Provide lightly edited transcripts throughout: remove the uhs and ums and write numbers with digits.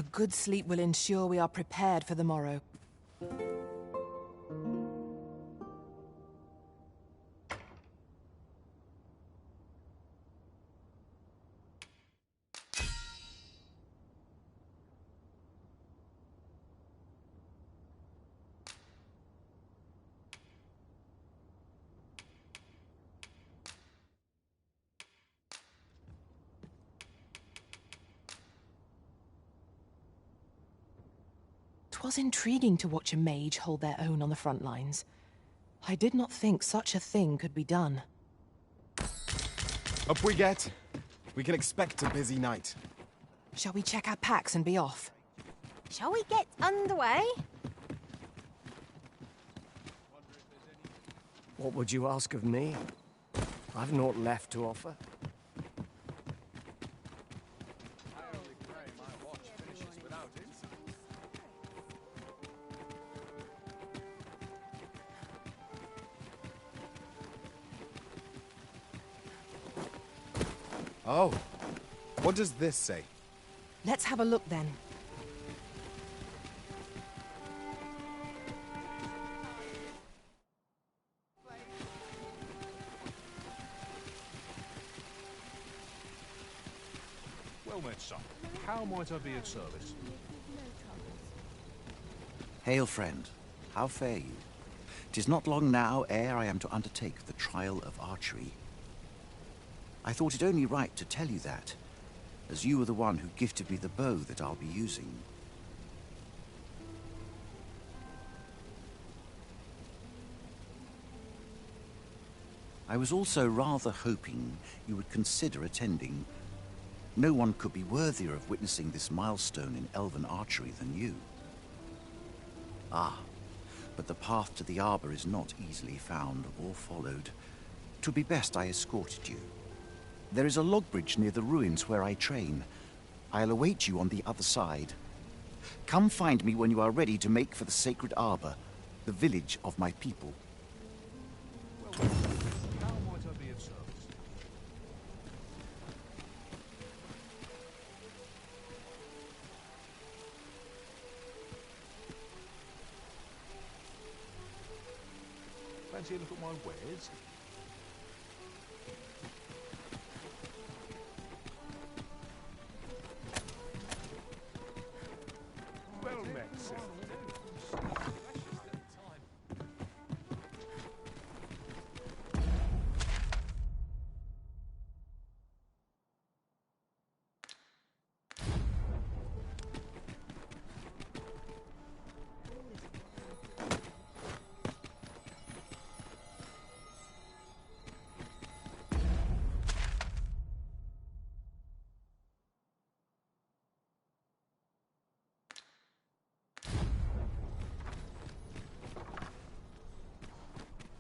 A good sleep will ensure we are prepared for the morrow. 'Twas intriguing to watch a mage hold their own on the front lines. I did not think such a thing could be done. Up we get. We can expect a busy night. Shall we check our packs and be off? Shall we get underway? What would you ask of me? I've naught left to offer. Oh, what does this say? Let's have a look then. Well met, son. How might I be of service? Hail, friend. How fare you? 'Tis not long now ere I am to undertake the trial of archery. I thought it only right to tell you that, as you were the one who gifted me the bow that I'll be using. I was also rather hoping you would consider attending. No one could be worthier of witnessing this milestone in elven archery than you. Ah, but the path to the arbor is not easily found or followed. 'Twould be best I escorted you. There is a log bridge near the ruins where I train. I'll await you on the other side. Come find me when you are ready to make for the sacred arbor, the village of my people. Well, how might I be of service? Fancy a look at my wares? Well met, sir.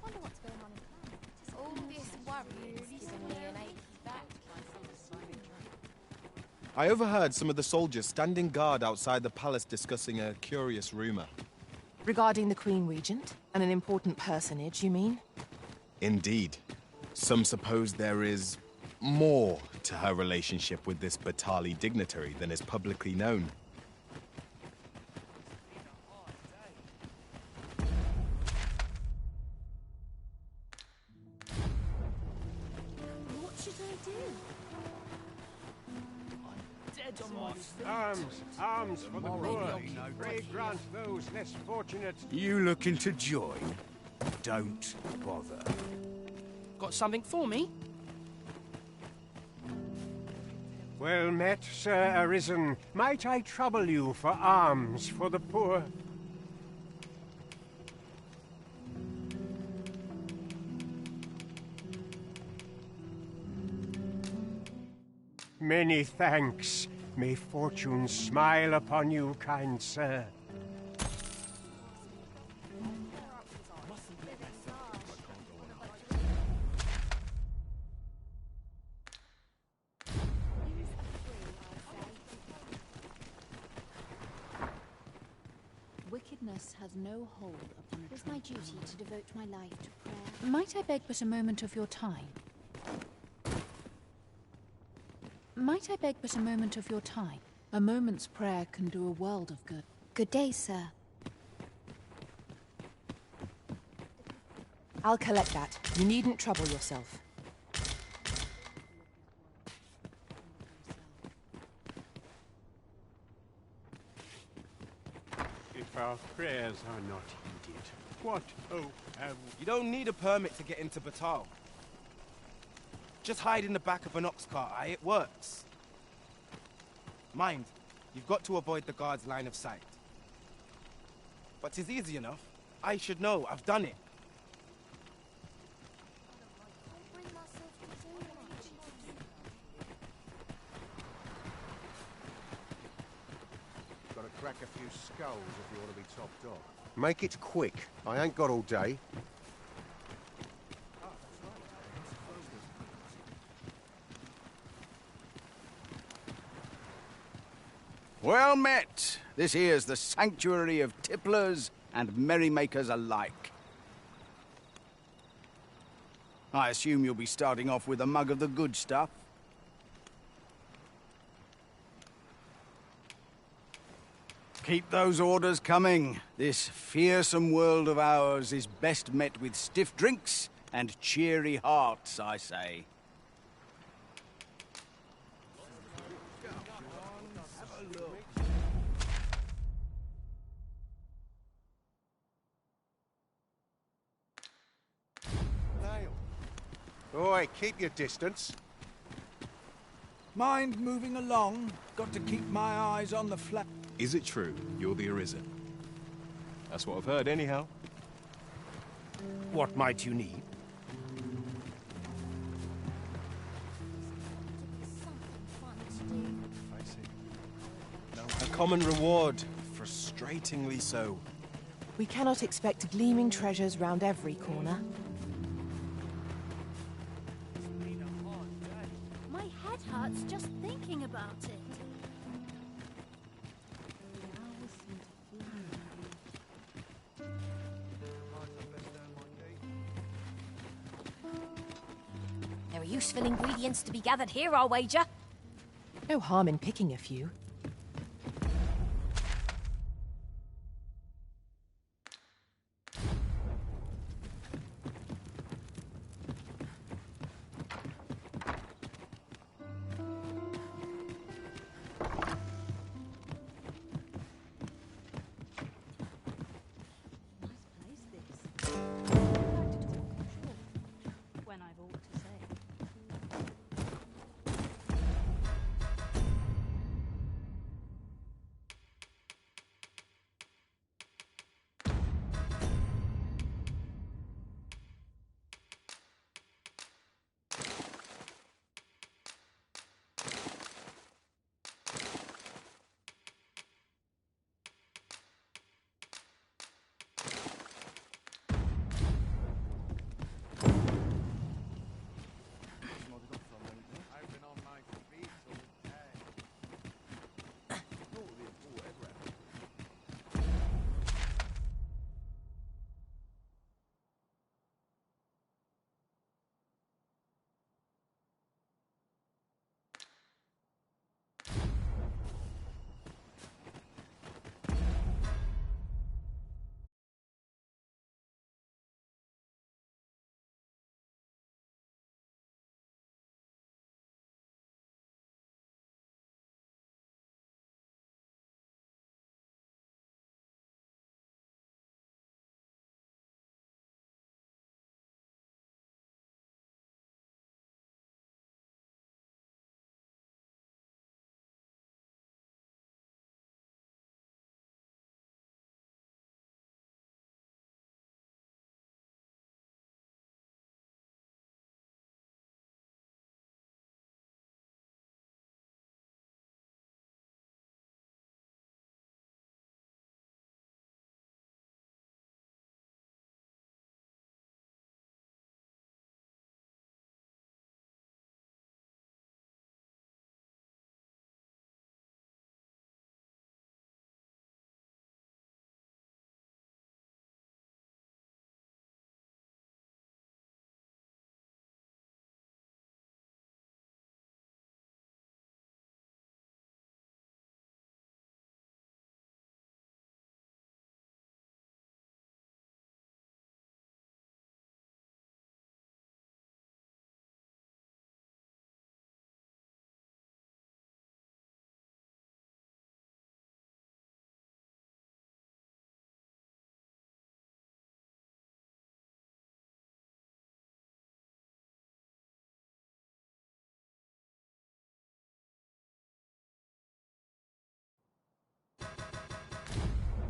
Wonder what's going on in town. All this worry is giving me an ache back. I overheard some of the soldiers standing guard outside the palace discussing a curious rumor. Regarding the Queen Regent and an important personage, you mean? Indeed. Some suppose there is more to her relationship with this Batali dignitary than is publicly known. What should I do? Arms for the poor. Pray grant those less fortunate. You looking to join? Don't bother. Got something for me? Well met, Sir Arisen. Might I trouble you for alms for the poor? Many thanks. May fortune smile upon you, kind sir. Wickedness has no hold upon it. It is my duty to devote my life to prayer. Might I beg but a moment of your time? Might I beg but a moment of your time? A moment's prayer can do a world of good. Good day, sir. I'll collect that. You needn't trouble yourself. If our prayers are not heeded, what hope have we? You don't need a permit to get into Batal. Just hide in the back of an ox cart, aye? It works. Mind, you've got to avoid the guard's line of sight. But it's easy enough. I should know, I've done it. Gotta crack a few skulls if you want to be top dog. Make it quick. I ain't got all day. Well met. This here's the sanctuary of tipplers and merrymakers alike. I assume you'll be starting off with a mug of the good stuff. Keep those orders coming. This fearsome world of ours is best met with stiff drinks and cheery hearts, I say. Oi, keep your distance. Mind moving along? Got to keep my eyes on the flat. Is it true you're the Arisen? That's what I've heard, anyhow. What might you need? A common reward, frustratingly so. We cannot expect gleaming treasures round every corner. My head hurts just thinking about it. There are useful ingredients to be gathered here, I'll wager. No harm in picking a few. When I've aught to say.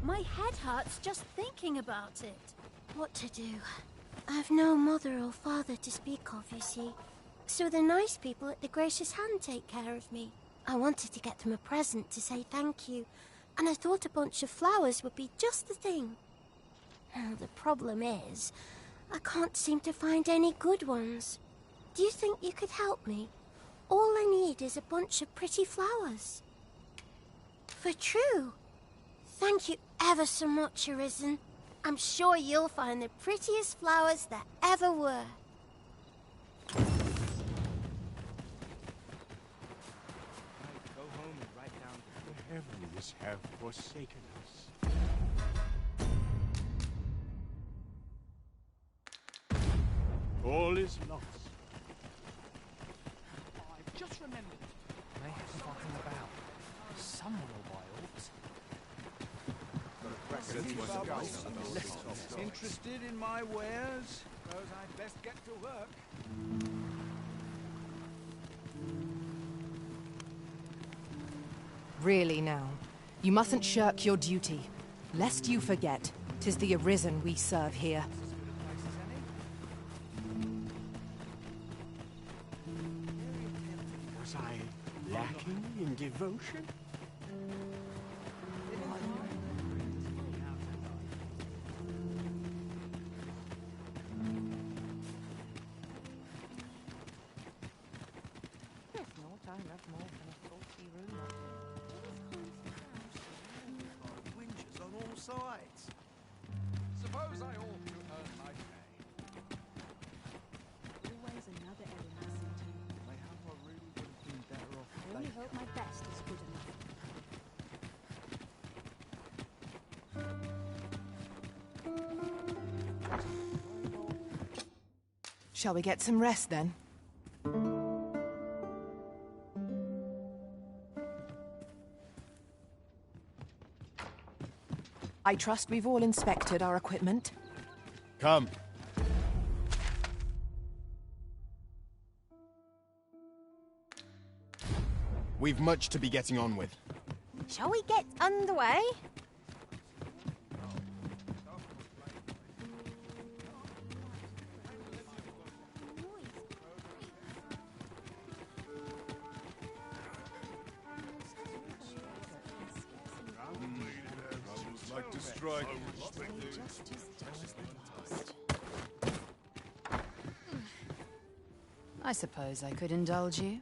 My head hurts just thinking about it. What to do? I've no mother or father to speak of, you see. So the nice people at the Gracious Hand take care of me. I wanted to get them a present to say thank you, and I thought a bunch of flowers would be just the thing. The problem is, I can't seem to find any good ones. Do you think you could help me? All I need is a bunch of pretty flowers. For true. Thank you ever so much, Arisen. I'm sure you'll find the prettiest flowers that ever were. Go home and write down. The heavens have forsaken us. All is lost. I've just remembered. May have forgotten about. Someone will buy orcs. Interested in my wares? Suppose I'd best get to work. Really now, you mustn't shirk your duty, lest you forget 'tis the Arisen we serve here. Was I lacking in devotion? Winches on all sides. Suppose I ought to earn my pay. Always another element. Mayhap I really would have been better off. I only hope my best is good enough. Shall we get some rest then? I trust we've all inspected our equipment. Come. We've much to be getting on with. Shall we get underway? Like to strike. I suppose I could indulge you.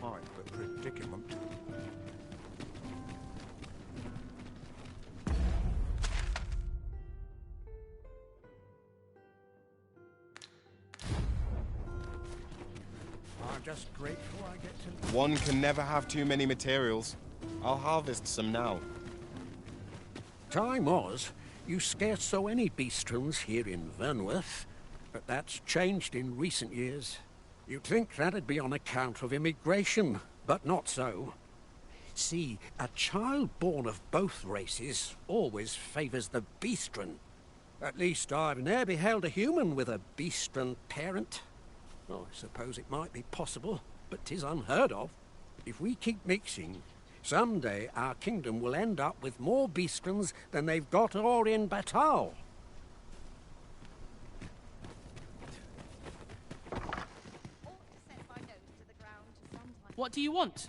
Quite the predicament. I'm just grateful I get to... One can never have too many materials. I'll harvest some now. Time was, you scarce saw any beastrons here in Vernworth, but that's changed in recent years. You'd think that'd be on account of immigration, but not so. See, a child born of both races always favours the beastron. At least I've ne'er beheld a human with a beastron parent. Oh, I suppose it might be possible, but 'tis unheard of. If we keep mixing, someday our kingdom will end up with more beastrons than they've got all in Batal. What do you want?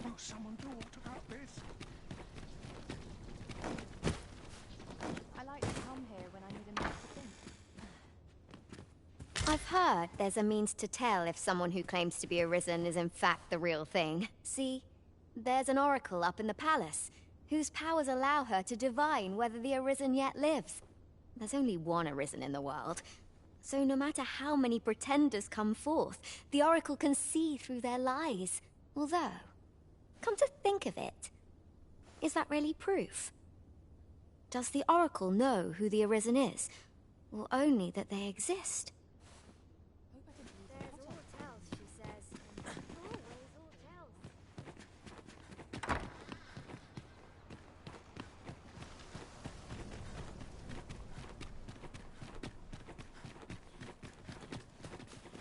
Oh, someone do aught about this. I like to come here when I need a minute to think. I've heard there's a means to tell if someone who claims to be Arisen is in fact the real thing. See, there's an oracle up in the palace, whose powers allow her to divine whether the Arisen yet lives. There's only one Arisen in the world. So no matter how many pretenders come forth, the Oracle can see through their lies. Although, come to think of it, is that really proof? Does the Oracle know who the Arisen is, or only that they exist? There's aught else, she says. Always aught else.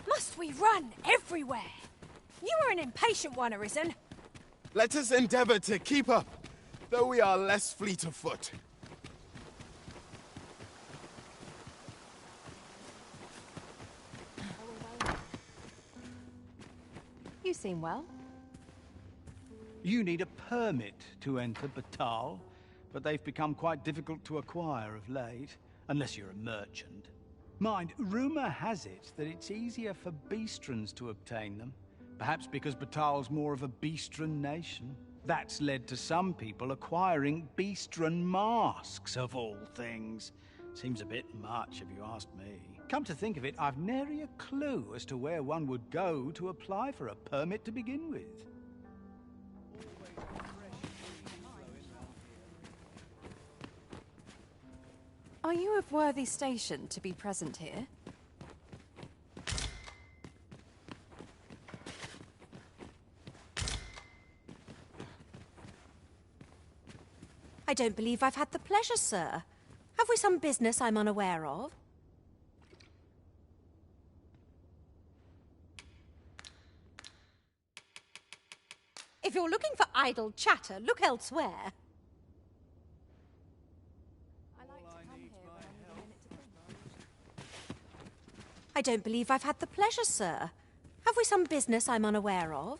Must we run everywhere? You are an impatient one, Arisen. Let us endeavor to keep up, though we are less fleet of foot. You seem well. You need a permit to enter Batal, but they've become quite difficult to acquire of late, unless you're a merchant. Mind, rumor has it that it's easier for Beastrons to obtain them, perhaps because Batal's more of a Beastron nation. That's led to some people acquiring Beastron masks, of all things. Seems a bit much, if you ask me. Come to think of it, I've nary a clue as to where one would go to apply for a permit to begin with. Are you of worthy station to be present here? I don't believe I've had the pleasure, sir. Have we some business I'm unaware of? If you're looking for idle chatter, look elsewhere. I don't believe I've had the pleasure, sir. Have we some business I'm unaware of?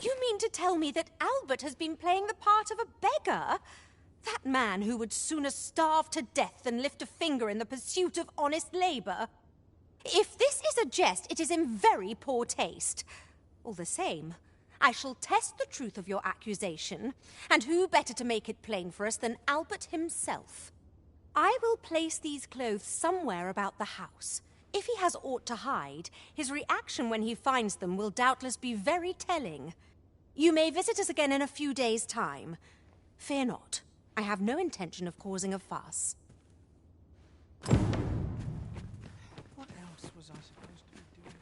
You mean to tell me that Albert has been playing the part of a beggar? That man who would sooner starve to death than lift a finger in the pursuit of honest labor? If this is a jest, it is in very poor taste. All the same, I shall test the truth of your accusation, and who better to make it plain for us than Albert himself? I will place these clothes somewhere about the house. If he has aught to hide, his reaction when he finds them will doubtless be very telling. You may visit us again in a few days' time. Fear not. I have no intention of causing a fuss. What else was I supposed to be doing?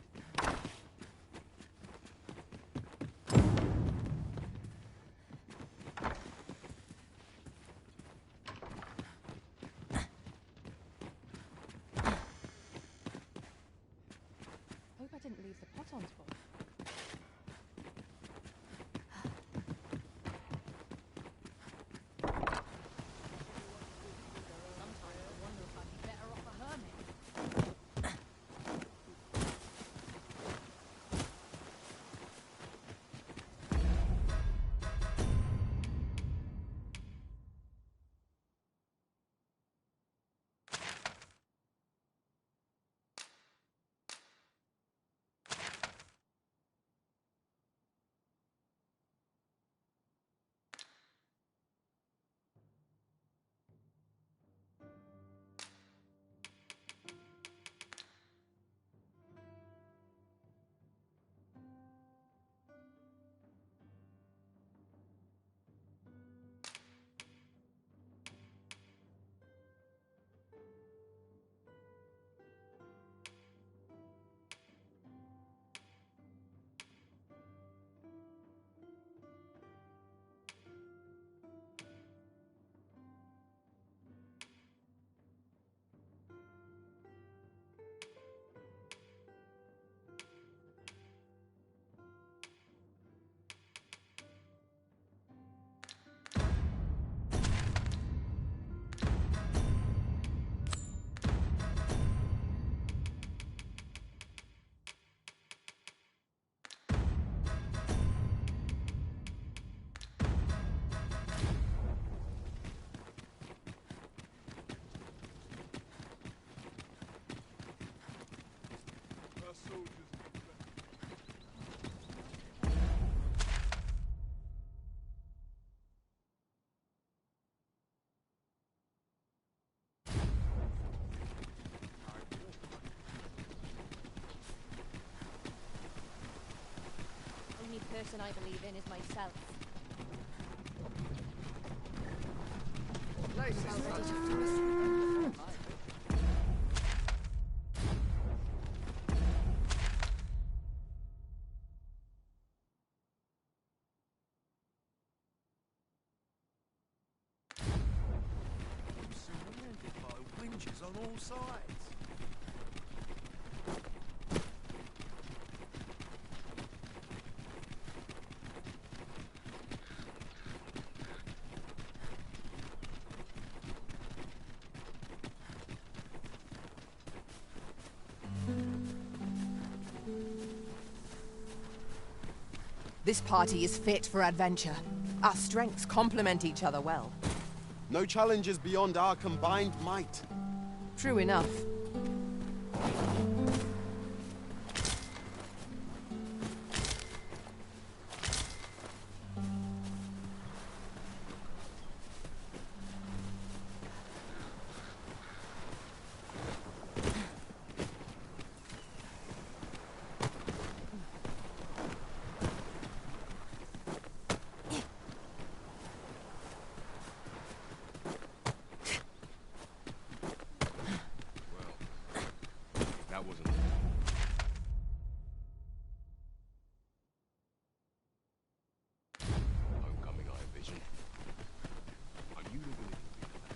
Hope I didn't leave the pot on spot. person I believe in is myself. Surrounded by winches on all sides. This party is fit for adventure. Our strengths complement each other well. No challenges beyond our combined might. True enough. That wasn't... Homecoming, I envision. Are you the willing to be the man?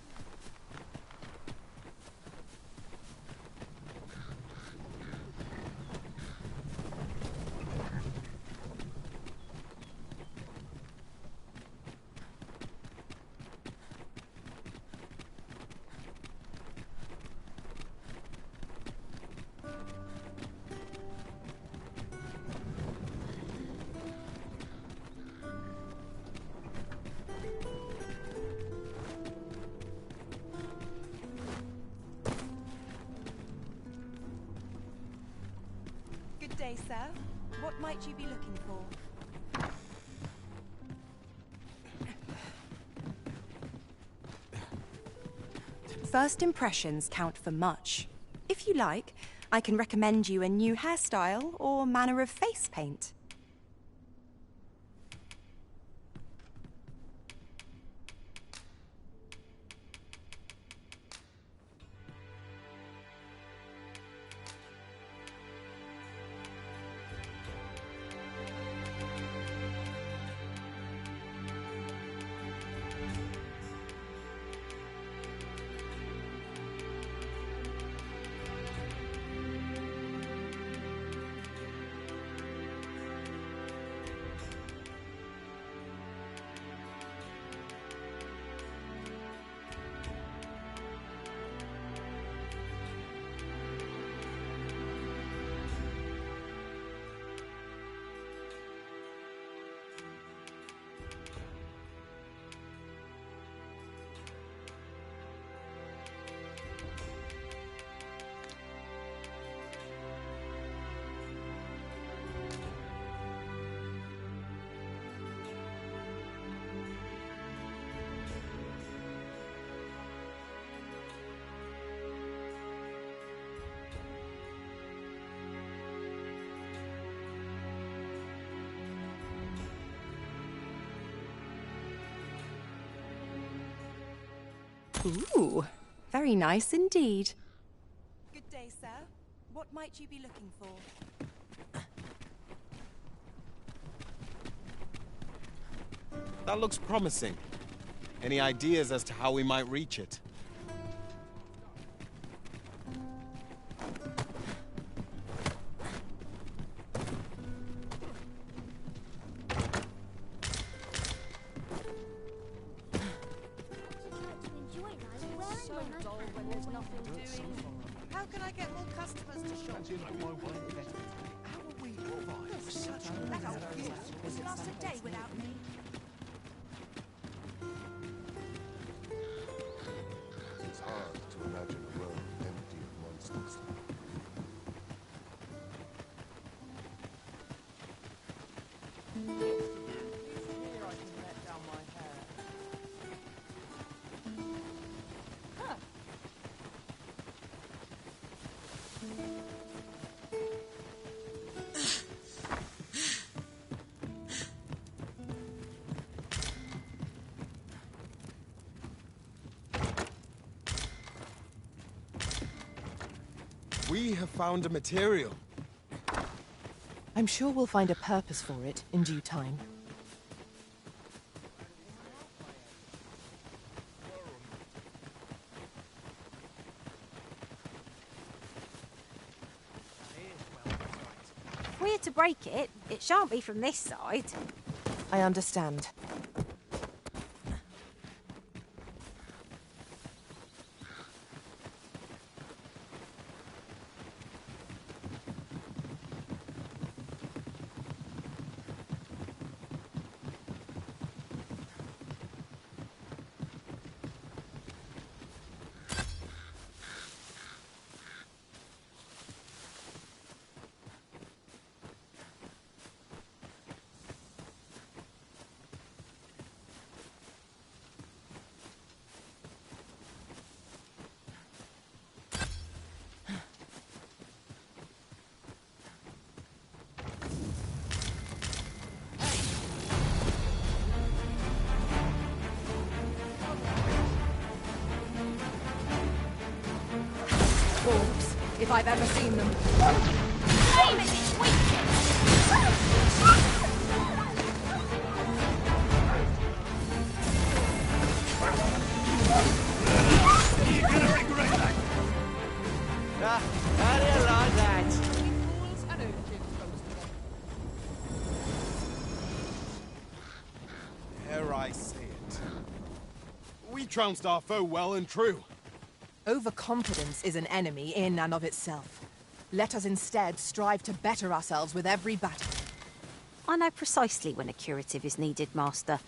Good day, sir. What might you be looking for? First impressions count for much. If you like, I can recommend you a new hairstyle or manner of face paint. Ooh, very nice indeed. Good day, sir. What might you be looking for? That looks promising. Any ideas as to how we might reach it? How can I get more customers to shop? How will we survive such a gift? Would last a day without me? It's hard to imagine a world empty of monsters. profound a material. I'm sure we'll find a purpose for it in due time. If we're to break it, it shan't be from this side. I understand. Wolves, if I've ever seen them. Aim at its You're gonna regret that. How do you like that? Fools and urchins close together. Dare I say it? We trounced our foe well and true. Overconfidence is an enemy in and of itself. Let us instead strive to better ourselves with every battle. I know precisely when a curative is needed, Master.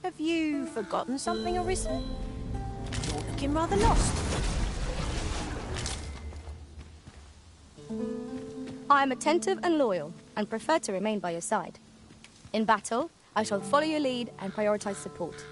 Have you forgotten something, Arisen? You're looking rather lost. I am attentive and loyal, and prefer to remain by your side. In battle, I shall follow your lead and prioritize support.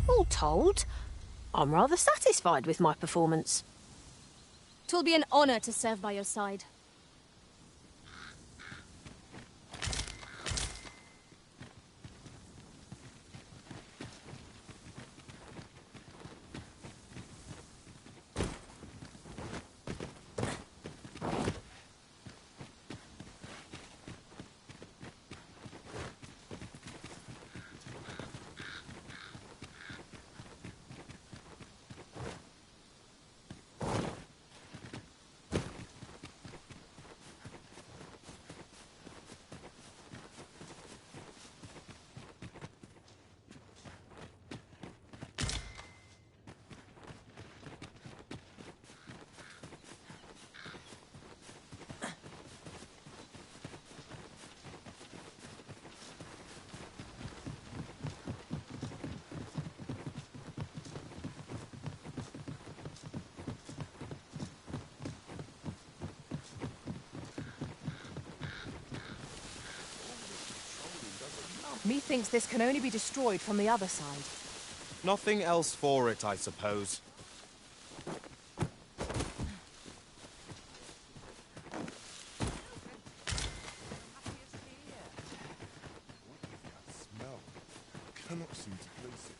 All told, I'm rather satisfied with my performance. 'Twill be an honor to serve by your side. Methinks this can only be destroyed from the other side. Nothing else for it, I suppose. Smell. Cannot seem to place it.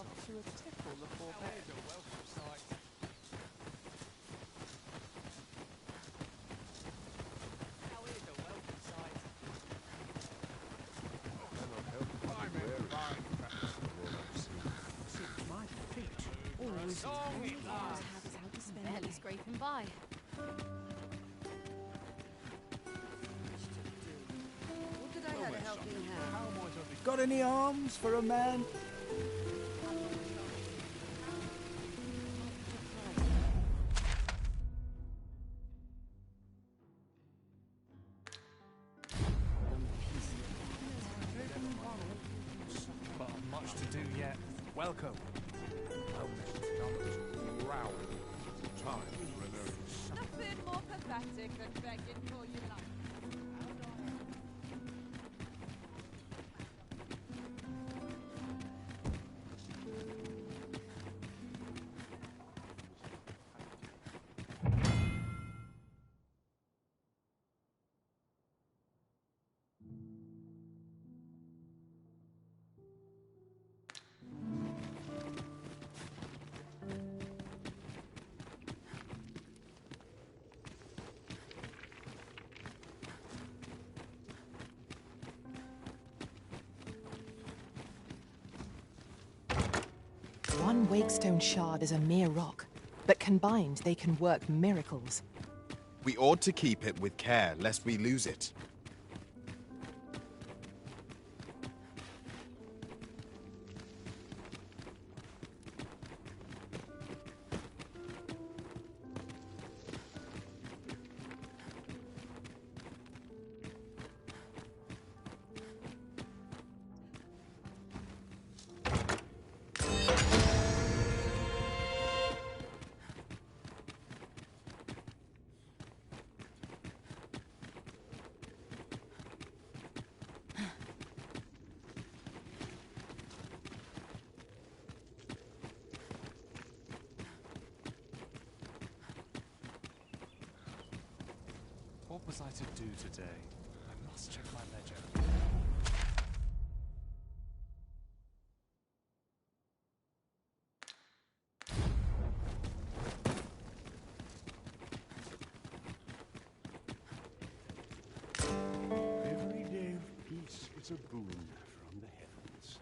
to tickle the poor bear. My feet always barely scraping by. What did I have a helping hand? Got any arms for a man? But much to do yet. Welcome. Nothing more pathetic than begging for your life. One Wakestone shard is a mere rock, but combined they can work miracles. We ought to keep it with care, lest we lose it. What was I to do today? I must check my ledger. Every day of peace is a boon from the heavens.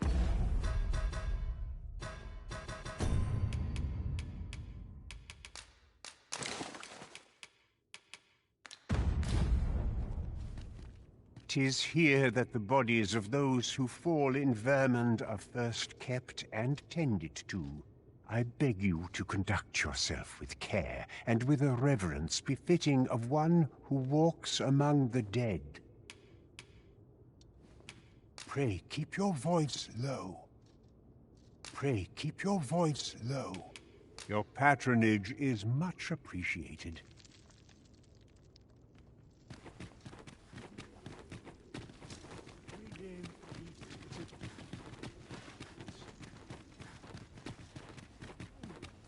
"'Tis here that the bodies of those who fall in Vermund are first kept and tended to. I beg you to conduct yourself with care and with a reverence befitting of one who walks among the dead. Pray keep your voice low. Pray keep your voice low. Your patronage is much appreciated."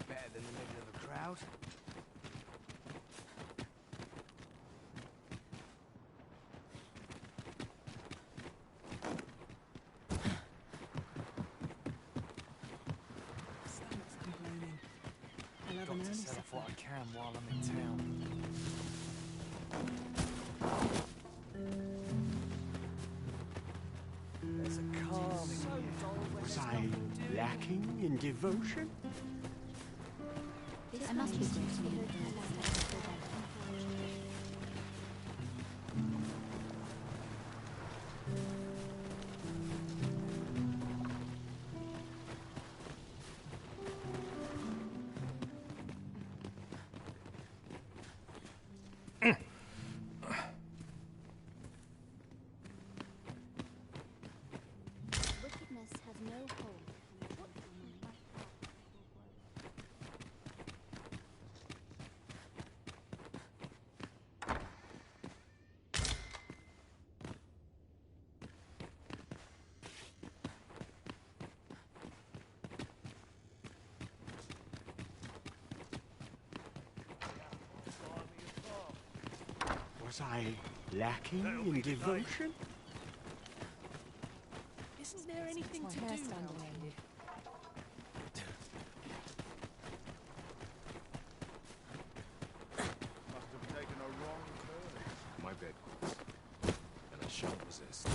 Better than the middle of a crowd. Stomach's complaining. Got to set off what I can while I'm in town. There's a calm here. Was I lacking in devotion? I must be grateful. Wickedness has no hold. Was I lacking in devotion? Isn't there anything to do now? shan't resist.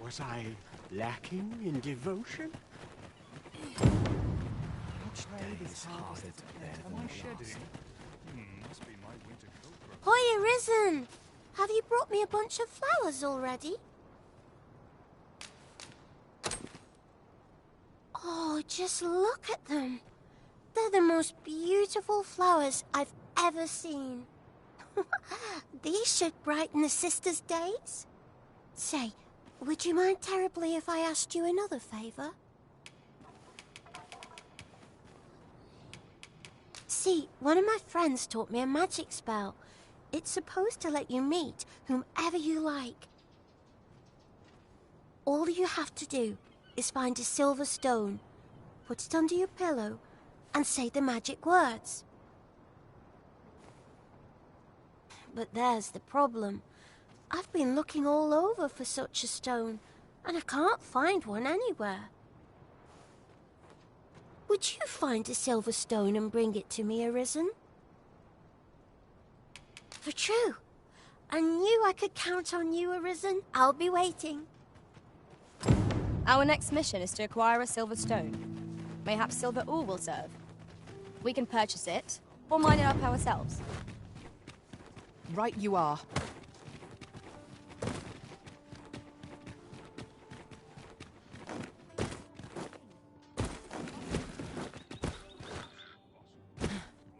Was I lacking in devotion? Each day is harder to bear than the last. Must be my winter coat. Hoy, Arisen! Have you brought me a bunch of flowers already? Oh, just look at them. They're the most beautiful flowers I've ever seen. These should brighten the sisters' days. Say, would you mind terribly if I asked you another favor? See, one of my friends taught me a magic spell. It's supposed to let you meet whomever you like. All you have to do is find a silver stone, put it under your pillow, and say the magic words. But there's the problem. I've been looking all over for such a stone, and I can't find one anywhere. Would you find a silver stone and bring it to me, Arisen? For true. I knew I could count on you, Arisen. I'll be waiting. Our next mission is to acquire a silver stone. Mayhap silver ore will serve. We can purchase it, or mine it up ourselves. Right you are.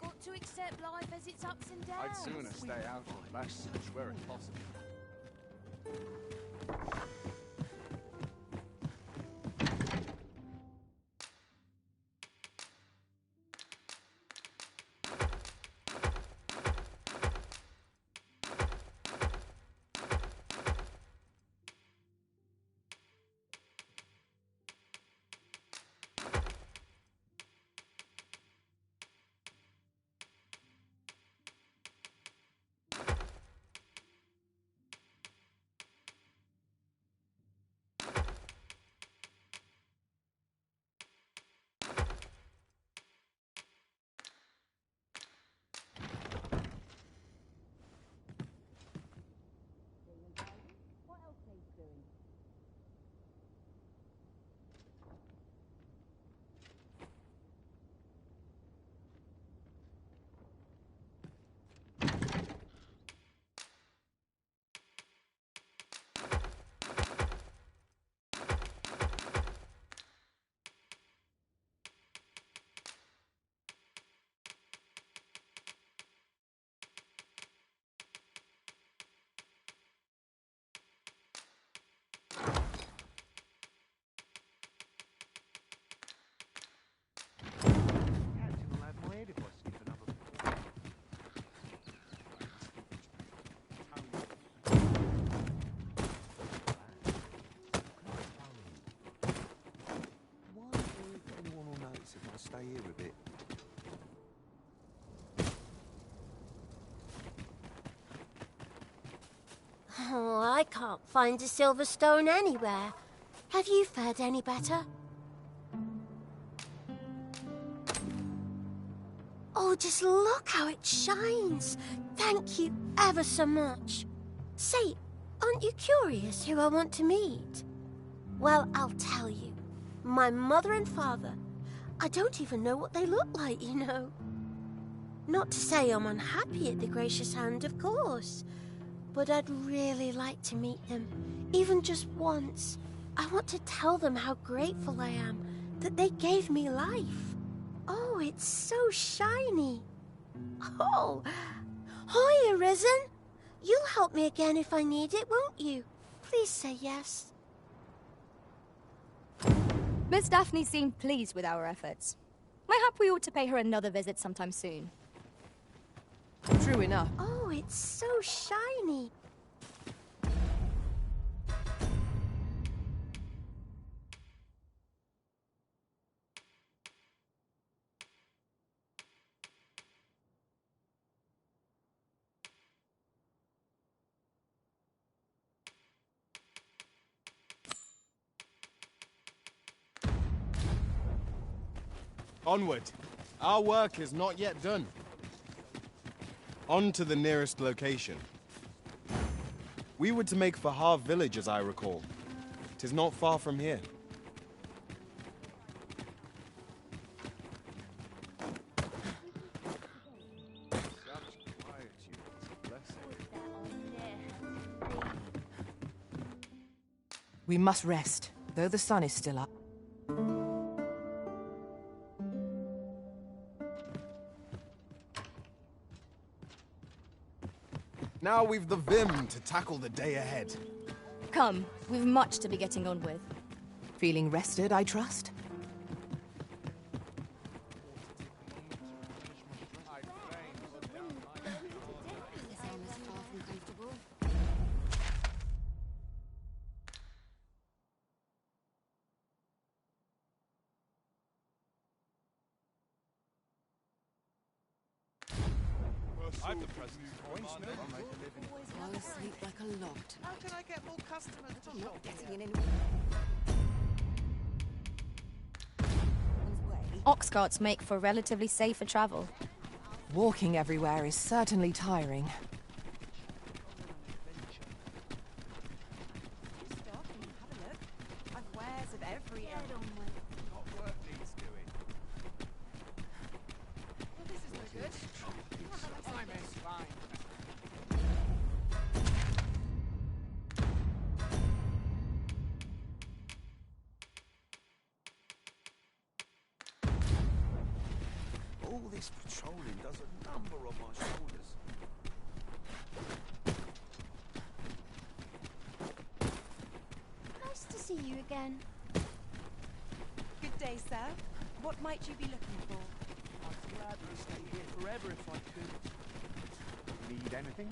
Got to accept life as its ups and downs. I'd sooner stay out of the mess, I swear if possible. Stay here a bit. Oh, I can't find a silver stone anywhere. Have you fared any better? Oh, just look how it shines. Thank you ever so much. Say, aren't you curious who I want to meet? Well, I'll tell you. My mother and father. I don't even know what they look like, you know. Not to say I'm unhappy at the Gracious Hand, of course. But I'd really like to meet them, even just once. I want to tell them how grateful I am that they gave me life. Oh, it's so shiny. Oh, hi, Arisen. You'll help me again if I need it, won't you? Please say yes. Miss Daphne seemed pleased with our efforts. Mayhap we ought to pay her another visit sometime soon. True enough. Oh, it's so shiny. Onward. Our work is not yet done. On to the nearest location. We were to make for Harv village, as I recall. 'Tis not far from here. We must rest, though the sun is still up. Now we've the vim to tackle the day ahead. Come, we've much to be getting on with. Feeling rested, I trust? I'm the president. I'll sleep like a lot. How can I get more customers to shop here? Ox carts make for relatively safer travel. Walking everywhere is certainly tiring. I've wares of every elm. What work needs doing? Well, this is no good. I'm fine. All this patrolling does a number on my shoulders. Nice to see you again. Good day, sir. What might you be looking for? I'd gladly stay here forever if I could. Need anything?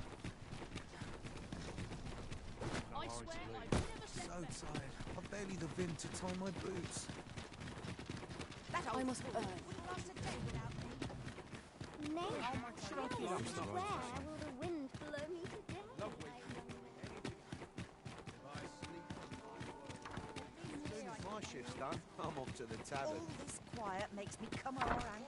I swear I've never so tired. I've barely the vim to tie my boots. I must burn. Nay, where will the wind blow me today? As soon as my shift's done, I'm off to the tavern. All this quiet makes me come around.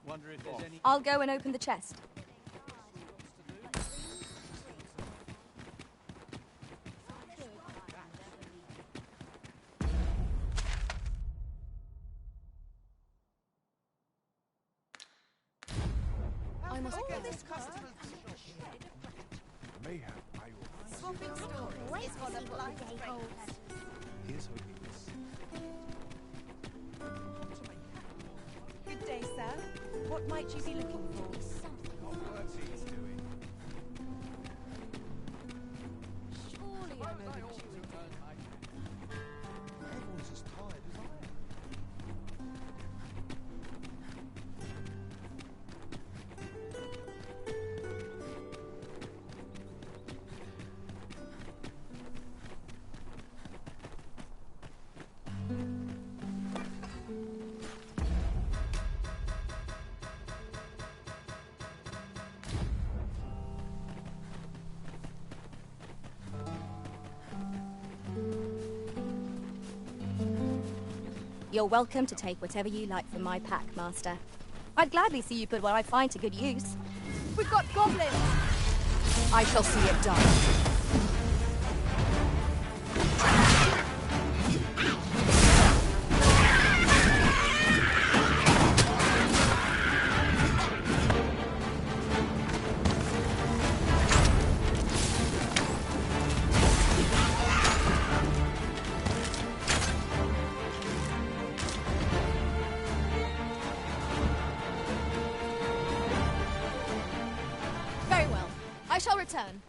Wonder if there's any... I'll go and open the chest. I must all this customer's May have my swapping stories is for the blood holes. Here's hoping this. Good day, sir. What might you be looking for? What's he doing? Surely I'm overdue. Everyone's as tired as I am. You're welcome to take whatever you like from my pack, Master. I'd gladly see you put what I find to good use. We've got goblins! I shall see it done. Very well. I shall return.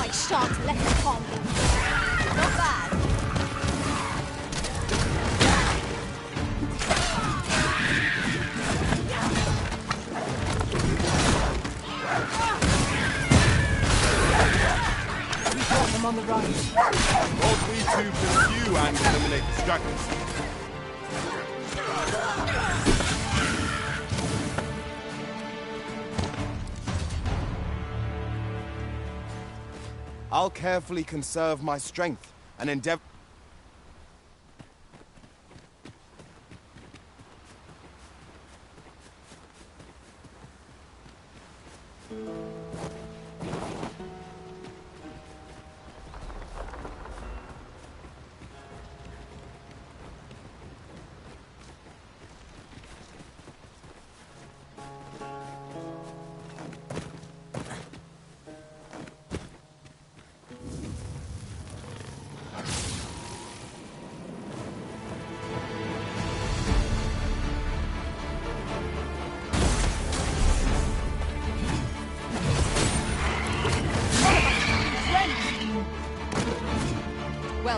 I shan't let them harm you. Not bad. We got them on the run. Ought we to pursue and eliminate the stragglers? I'll carefully conserve my strength and endeavor.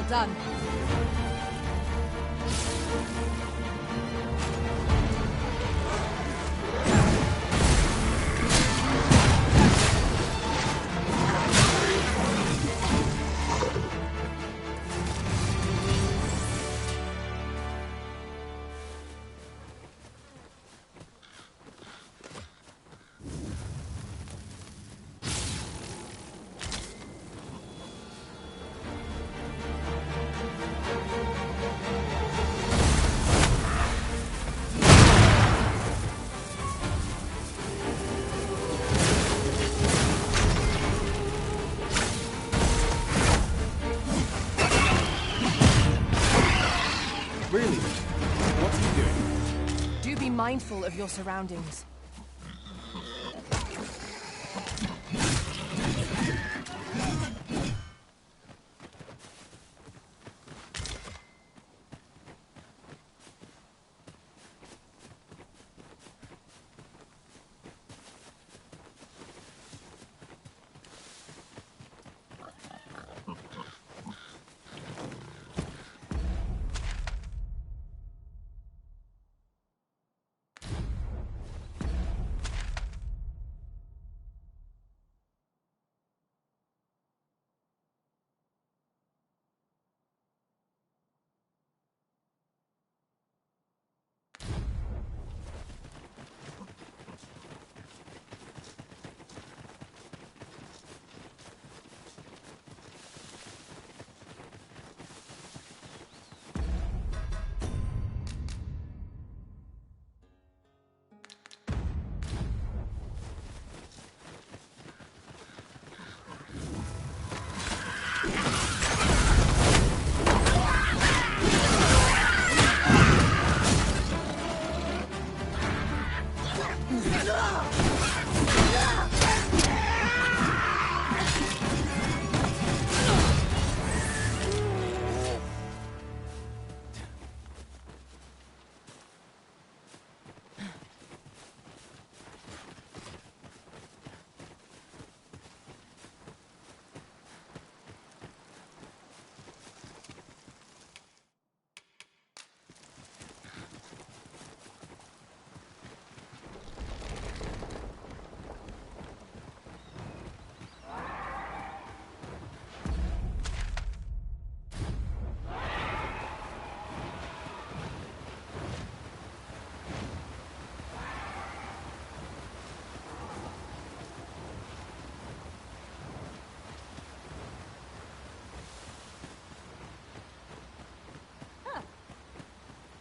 Well done. Really? What's he doing? Do be mindful of your surroundings.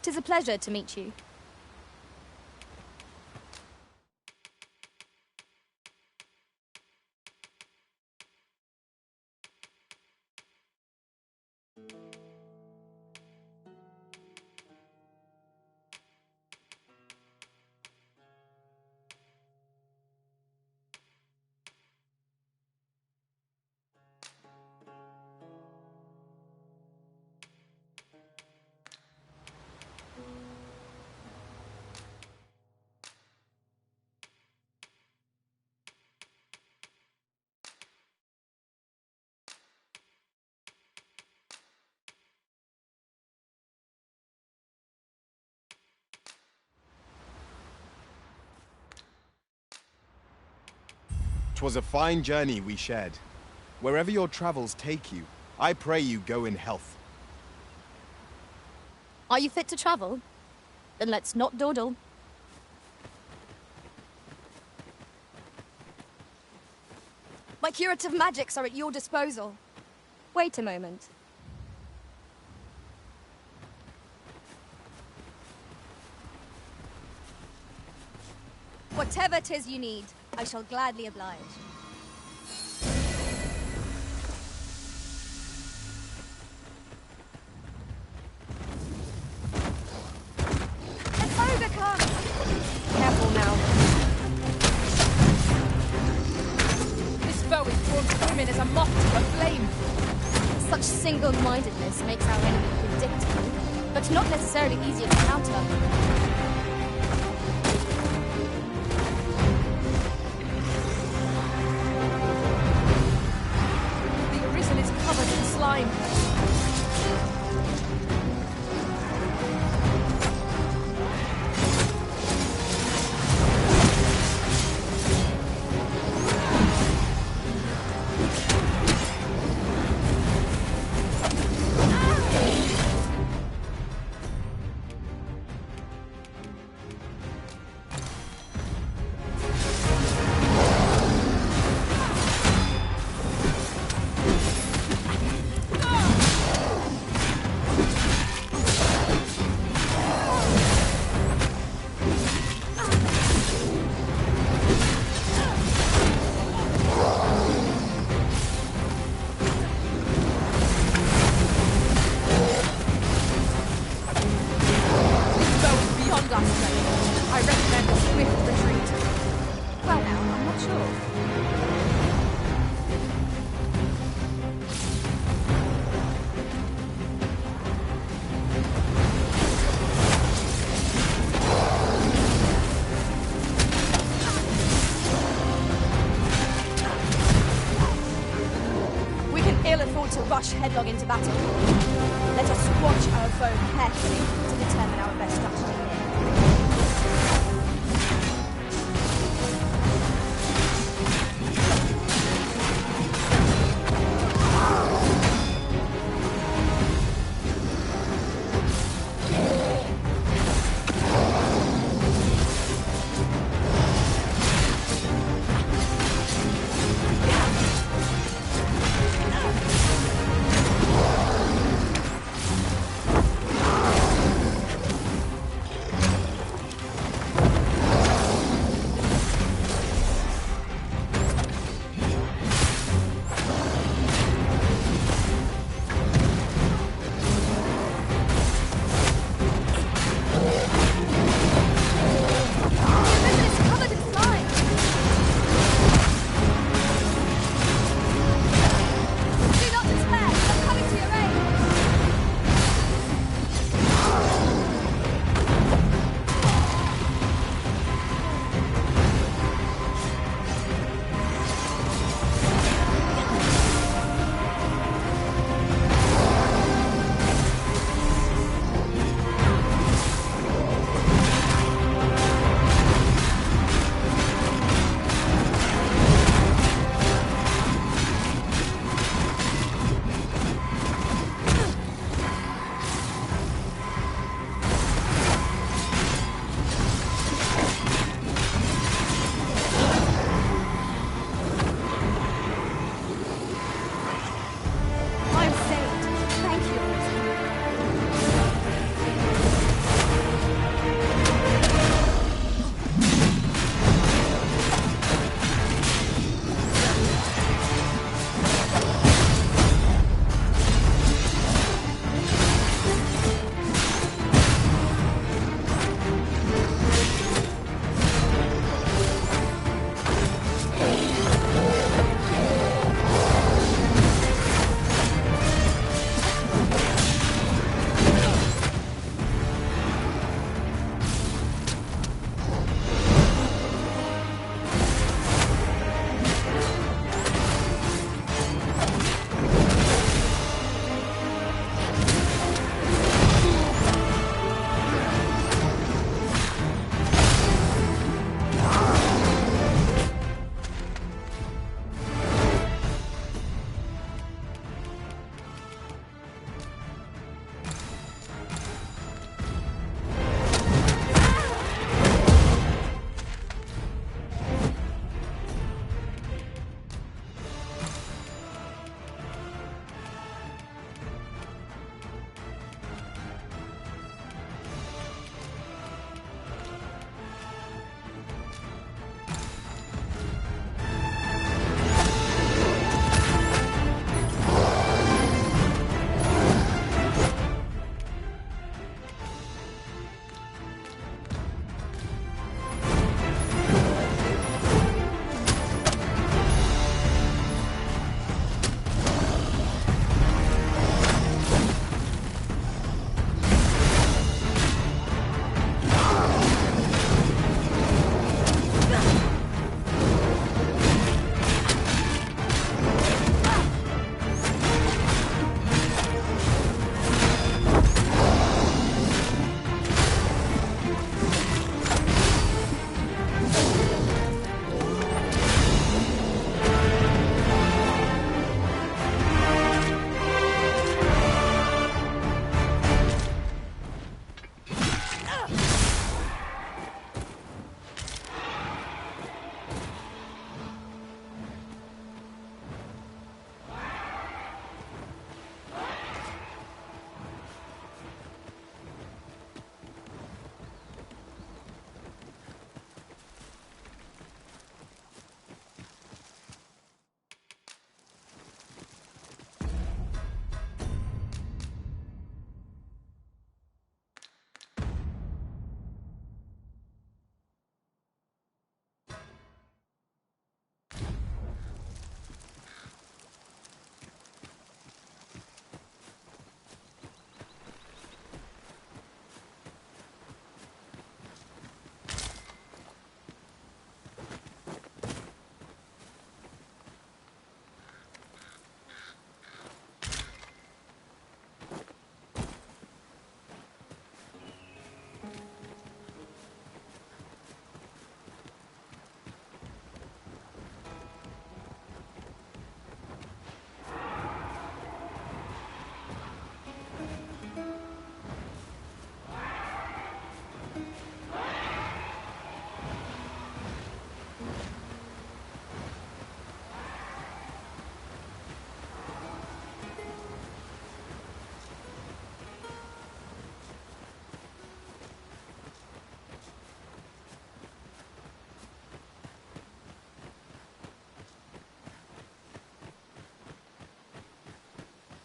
Tis a pleasure to meet you. "'Twas a fine journey we shared. Wherever your travels take you, I pray you go in health." Are you fit to travel? Then let's not dawdle. My curative magics are at your disposal. Wait a moment. Whatever 'tis you need, I shall gladly oblige. An ogre comes! Careful now. This foe is drawn to women as a moth to a flame. Such single-mindedness makes our enemy predictable, but not necessarily easier to counter. Slime. ill at thought to rush headlong into battle. Let us watch our foe carefully to determine our best strategy here.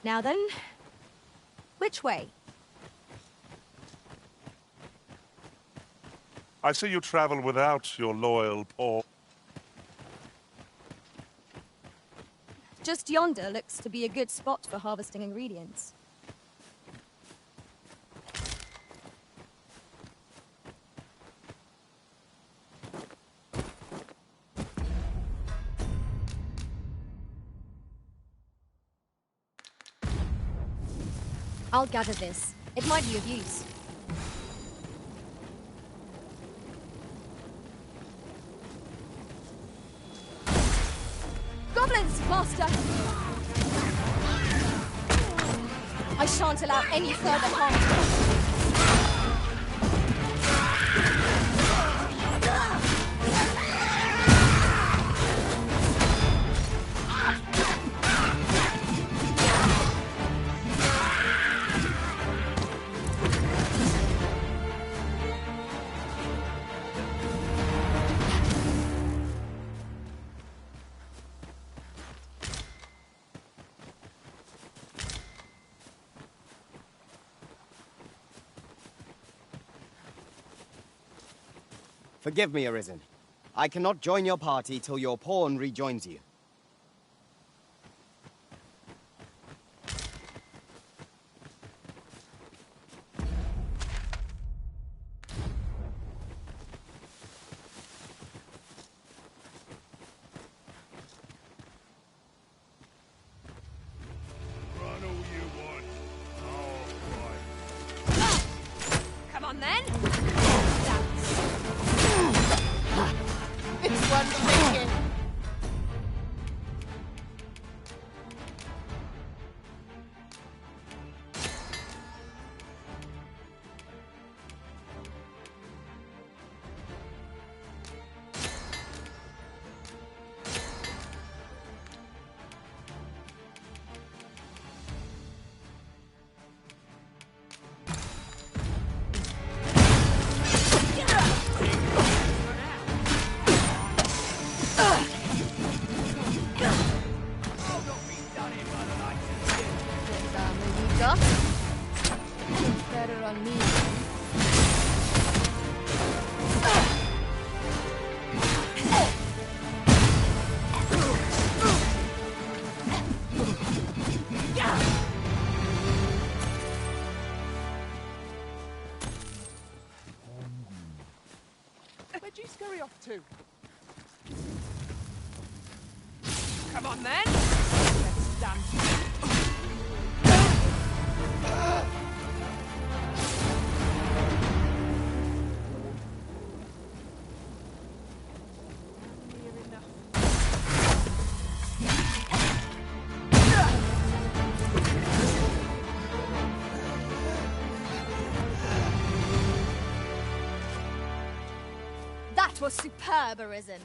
Now then, which way? I see you travel without your loyal paw. Just yonder looks to be a good spot for harvesting ingredients. I'll gather this. It might be of use. Goblins, Master! I shan't allow any further harm. Forgive me, Arisen. I cannot join your party till your pawn rejoins you. Run all you want. All right. Come on then. This one's wicked. Better on me. Where'd you scurry off to? Come on then. Let's dance. That was superb, Arisen.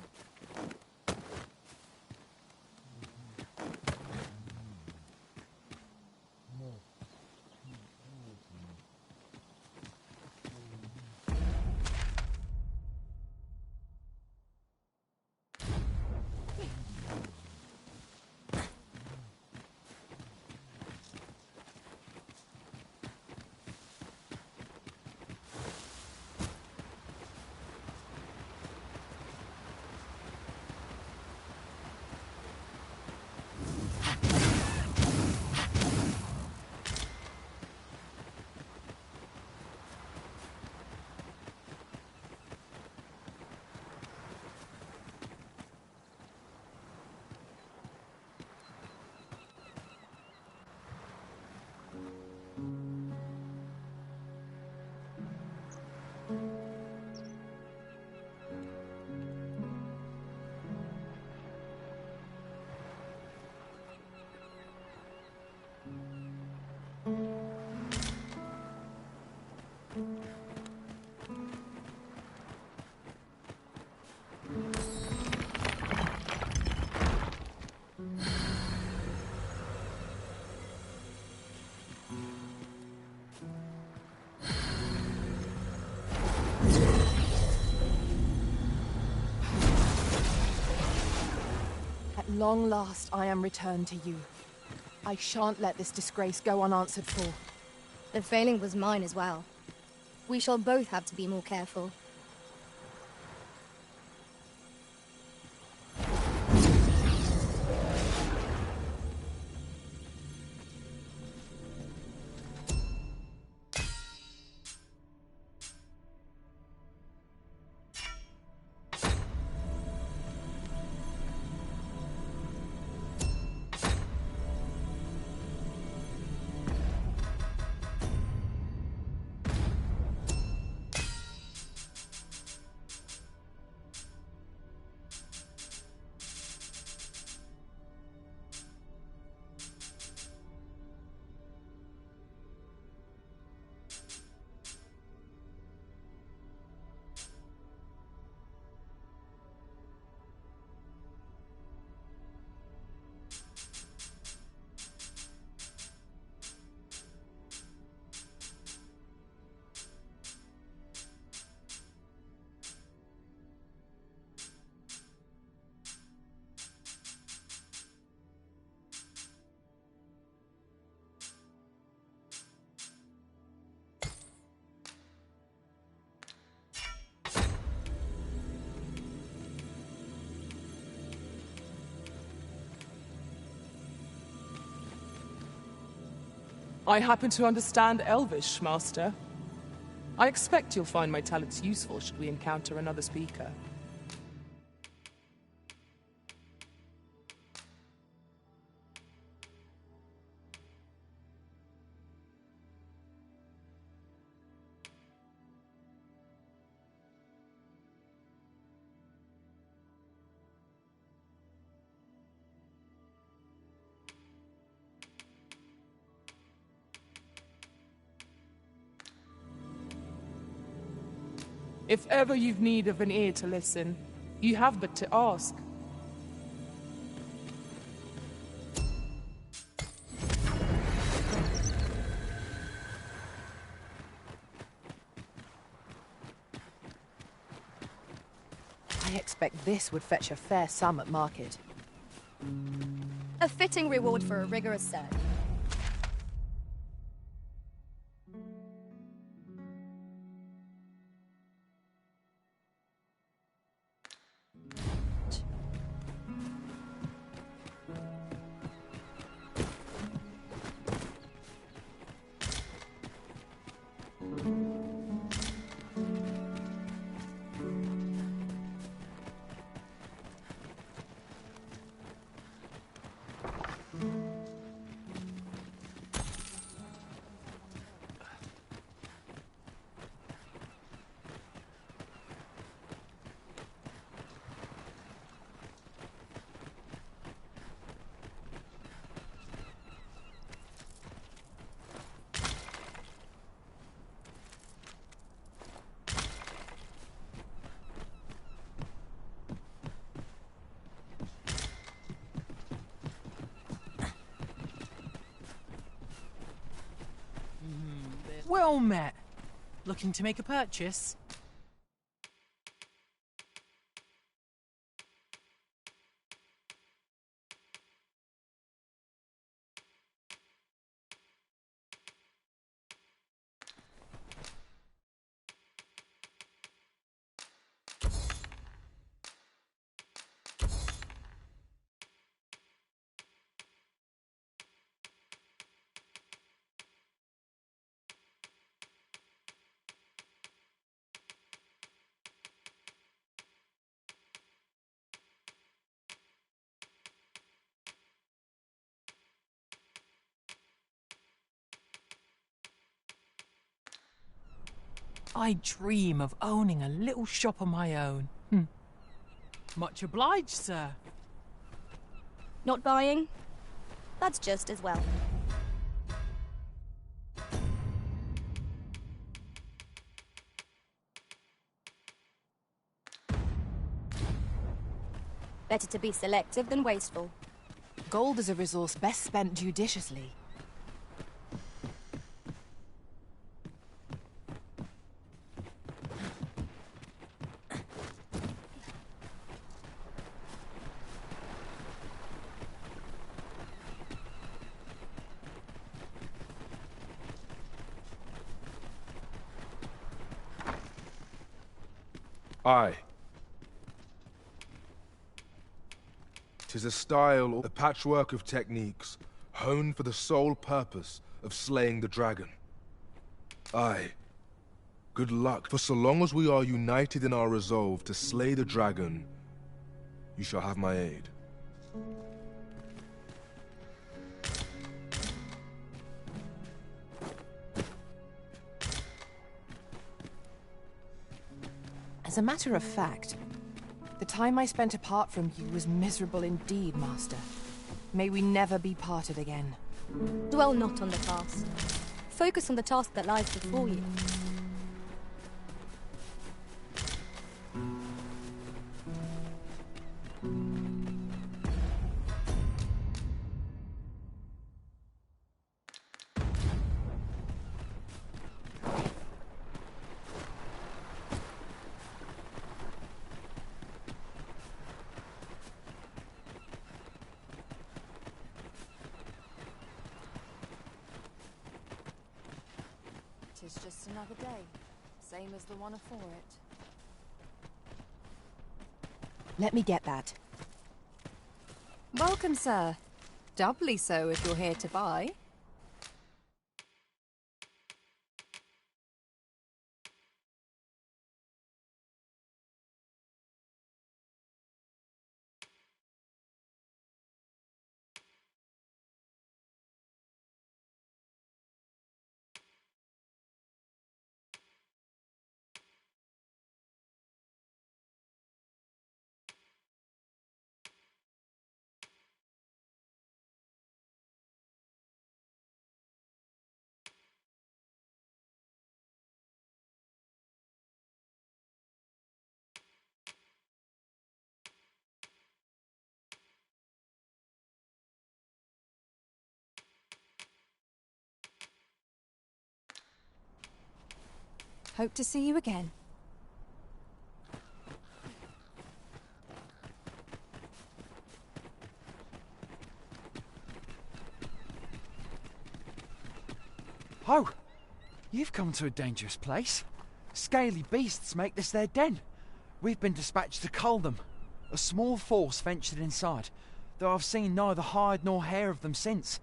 At long last, I am returned to you. I shan't let this disgrace go unanswered for. The failing was mine as well. We shall both have to be more careful. I happen to understand Elvish, Master. I expect you'll find my talents useful should we encounter another speaker. If ever you've need of an ear to listen, you have but to ask. I expect this would fetch a fair sum at market. A fitting reward for a rigorous search. Well met. Looking to make a purchase? I dream of owning a little shop of my own. Much obliged, sir. Not buying? That's just as well. Better to be selective than wasteful. Gold is a resource best spent judiciously. Aye. 'Tis a style, a patchwork of techniques, honed for the sole purpose of slaying the dragon. Aye. Good luck, for so long as we are united in our resolve to slay the dragon, you shall have my aid. As a matter of fact, the time I spent apart from you was miserable indeed, Master. May we never be parted again. Dwell not on the past. Focus on the task that lies before you. It's just another day, same as the one afore it. Let me get that. Welcome, sir. Doubly so if you're here to buy. Hope to see you again. Ho! You've come to a dangerous place. Scaly beasts make this their den. We've been dispatched to cull them. A small force ventured inside, though I've seen neither hide nor hair of them since.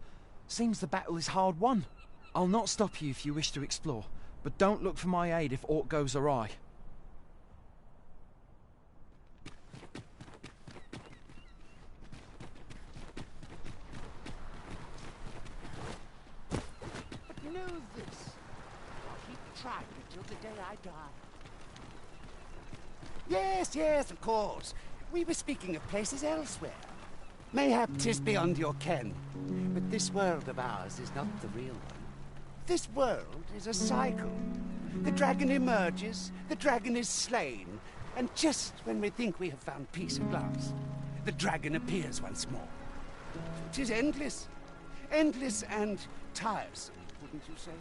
Seems the battle is hard won. I'll not stop you if you wish to explore, but don't look for my aid if aught goes awry. But know this. I'll keep trying until the day I die. Yes, of course. We were speaking of places elsewhere. Mayhap 'tis beyond your ken, but this world of ours is not the real one. This world is a cycle. The dragon emerges, the dragon is slain, and just when we think we have found peace at last, the dragon appears once more. 'Tis endless. Endless and tiresome, wouldn't you say?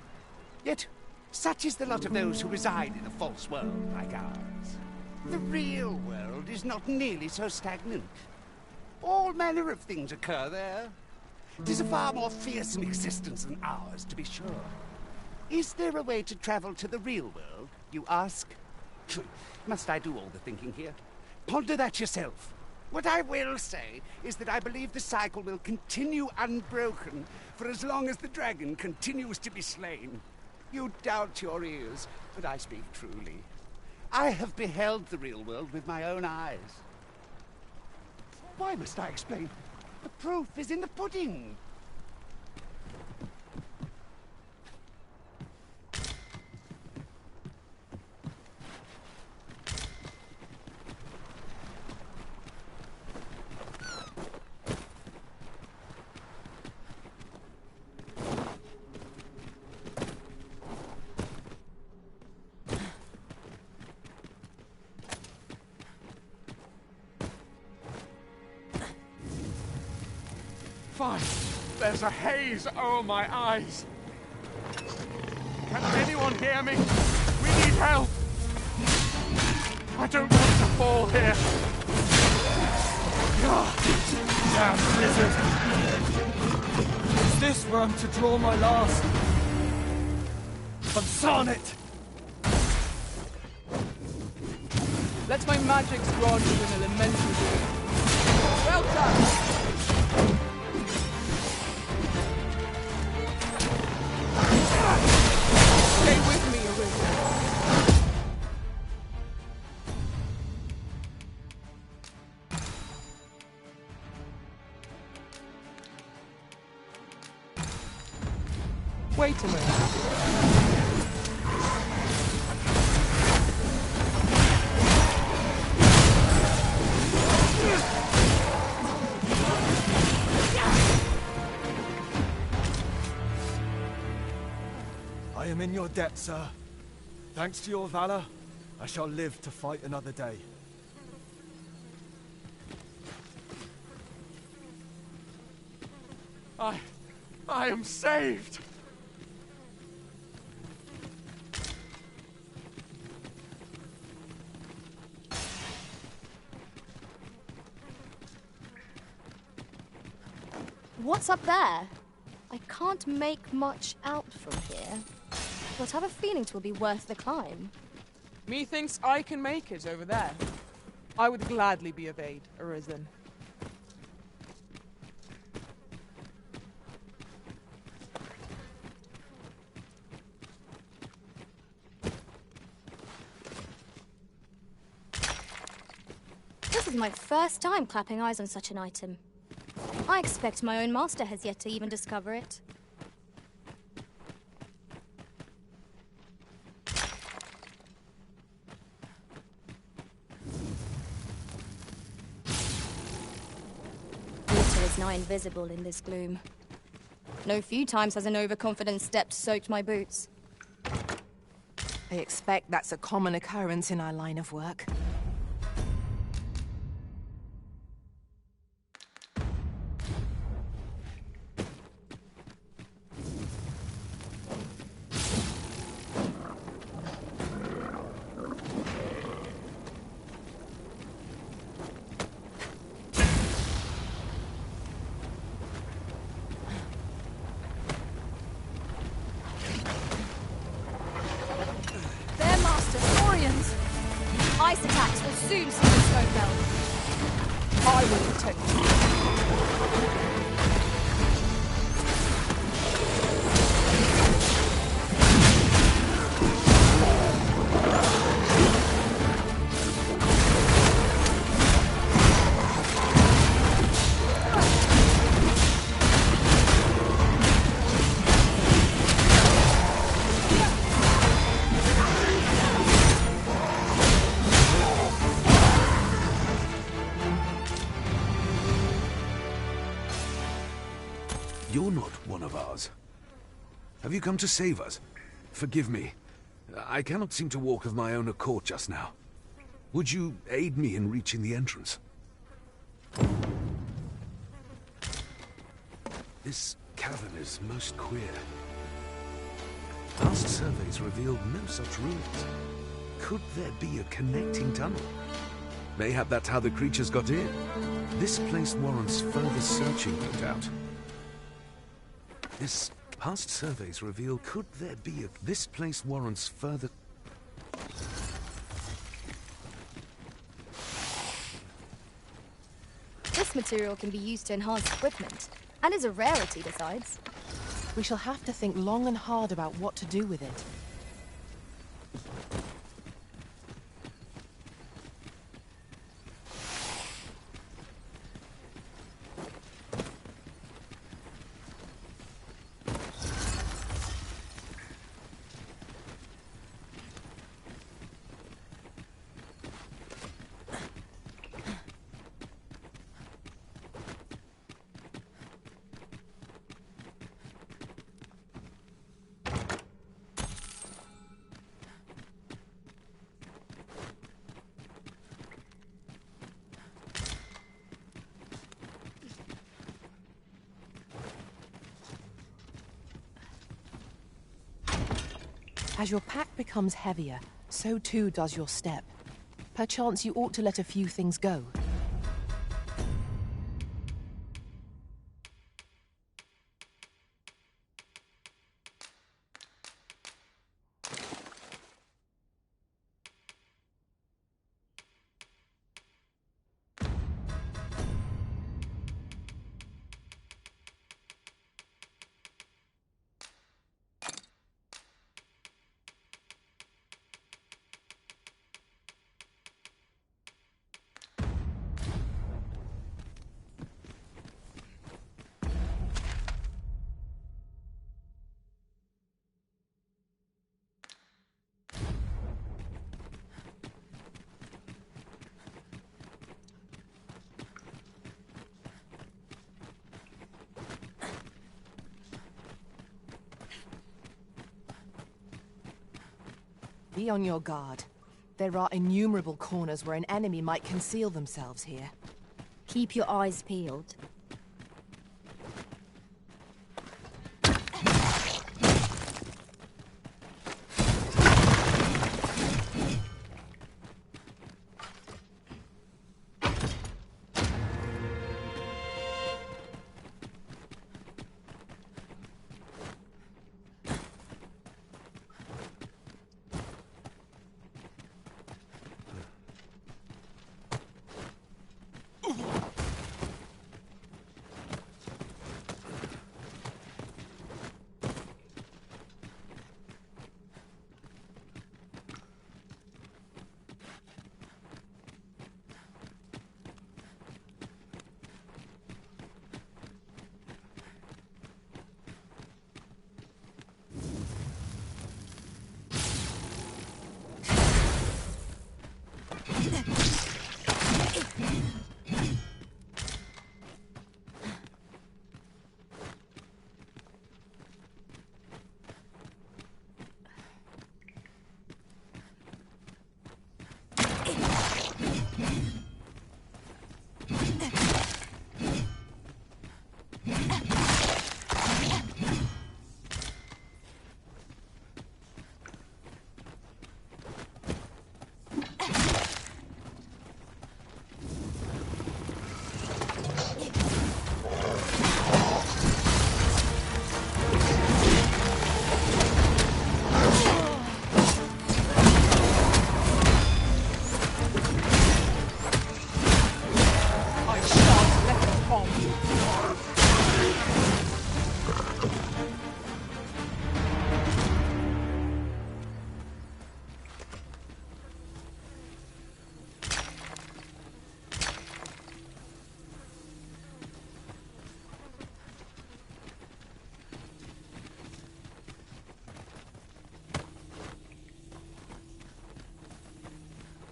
Yet, such is the lot of those who reside in a false world like ours. The real world is not nearly so stagnant. All manner of things occur there. 'Tis a far more fearsome existence than ours, to be sure. Is there a way to travel to the real world, you ask? Must I do all the thinking here? Ponder that yourself. What I will say is that I believe the cycle will continue unbroken for as long as the dragon continues to be slain. You doubt your ears, but I speak truly. I have beheld the real world with my own eyes. Why must I explain? The proof is in the pudding. Fine. There's a haze over my eyes. Can anyone hear me? We need help. I don't want to fall here. Damn blizzard. Is this where I'm to draw my last? Consign it! Let my magics grant you an elemental boon. Well done! Stay with me, Arisen. Wait a minute. I am in your debt, sir. Thanks to your valor, I shall live to fight another day. I am saved! What's up there? I can't make much out from here, but I have a feeling 'twill be worth the climb. Methinks I can make it over there. I would gladly be of aid, Arisen. This is my first time clapping eyes on such an item. I expect my own master has yet to even discover it. Water is nigh invisible in this gloom. No few times has an overconfident step soaked my boots. I expect that's a common occurrence in our line of work. Ice attacks will soon see the stone belt. I will protect you. You're not one of ours. Have you come to save us? Forgive me. I cannot seem to walk of my own accord just now. Would you aid me in reaching the entrance? This cavern is most queer. Past surveys revealed no such ruins. Could there be a connecting tunnel? Mayhap that's how the creatures got in. This place warrants further searching, no doubt. This past surveys reveal could there be a... This place warrants further... This material can be used to enhance equipment, and is a rarity besides. We shall have to think long and hard about what to do with it. As your pack becomes heavier, so too does your step. Perchance you ought to let a few things go. Be on your guard. There are innumerable corners where an enemy might conceal themselves here. Keep your eyes peeled.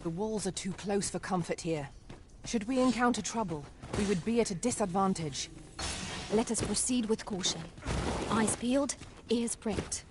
The walls are too close for comfort here. Should we encounter trouble, we would be at a disadvantage. Let us proceed with caution. Eyes peeled, ears pricked.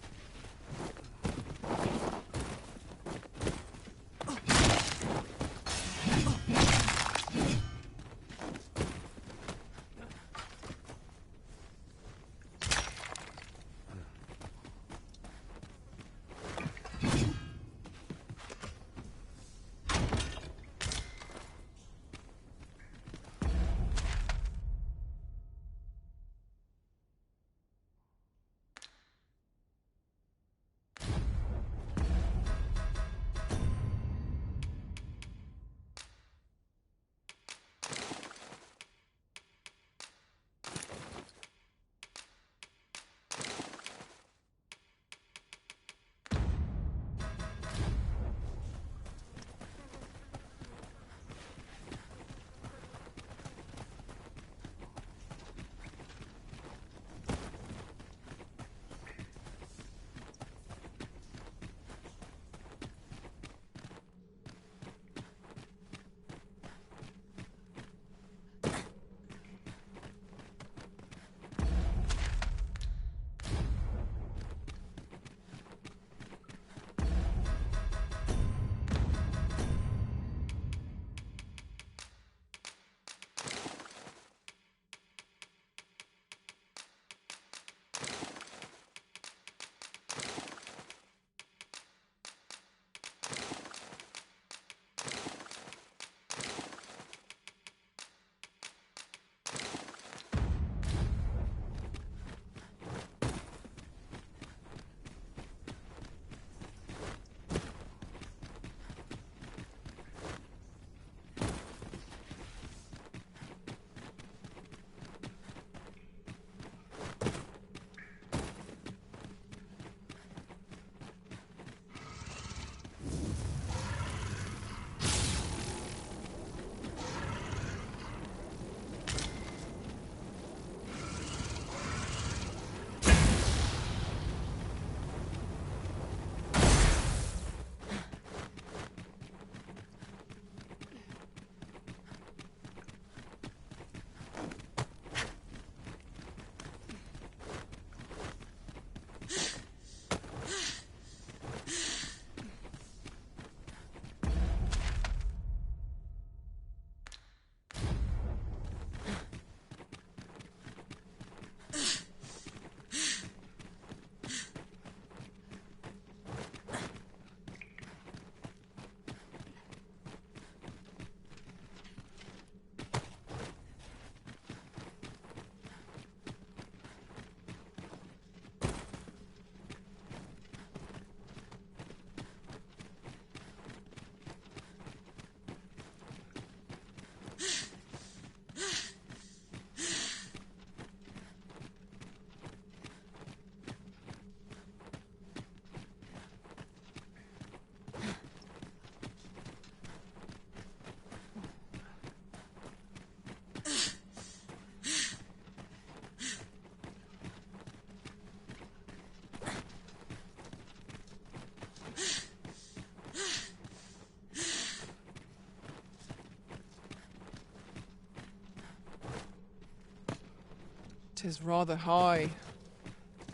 'Tis rather high.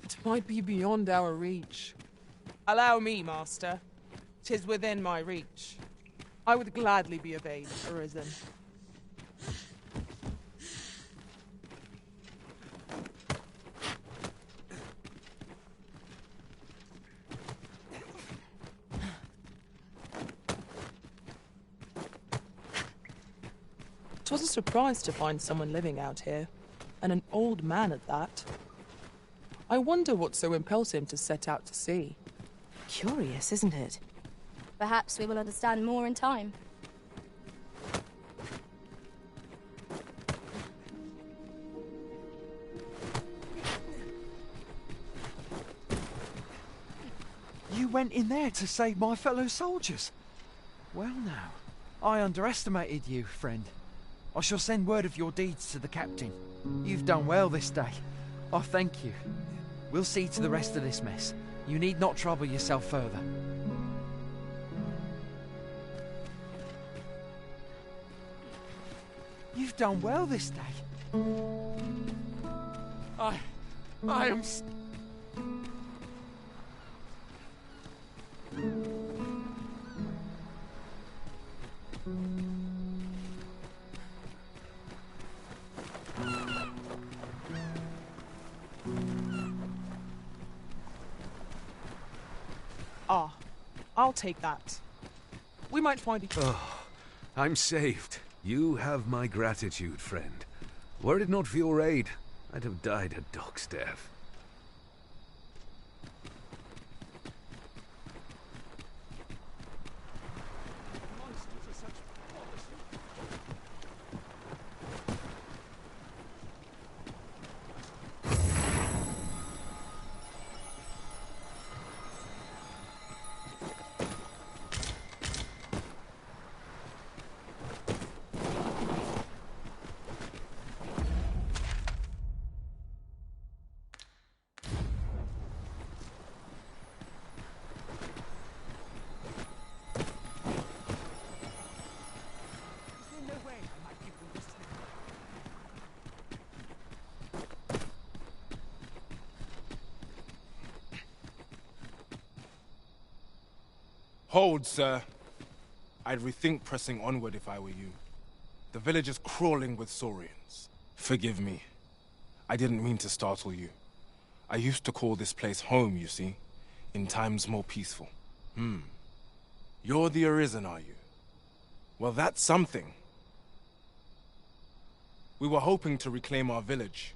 It might be beyond our reach. Allow me, Master. 'Tis within my reach. I would gladly be of aid, Arisen. It was a surprise to find someone living out here, and an old man at that. I wonder what so impels him to set out to sea. Curious, isn't it? Perhaps we will understand more in time. You went in there to save my fellow soldiers. Well now, I underestimated you, friend. I shall send word of your deeds to the captain. You've done well this day. I thank you. We'll see to the rest of this mess. You need not trouble yourself further. You've done well this day. I am... Ah, I'll take that. We might find each other. Oh, I'm saved. You have my gratitude, friend. Were it not for your aid, I'd have died a dog's death. Hold, sir. I'd rethink pressing onward if I were you. The village is crawling with saurians. Forgive me. I didn't mean to startle you. I used to call this place home, you see, in times more peaceful. You're the Arisen, are you? Well, that's something. We were hoping to reclaim our village,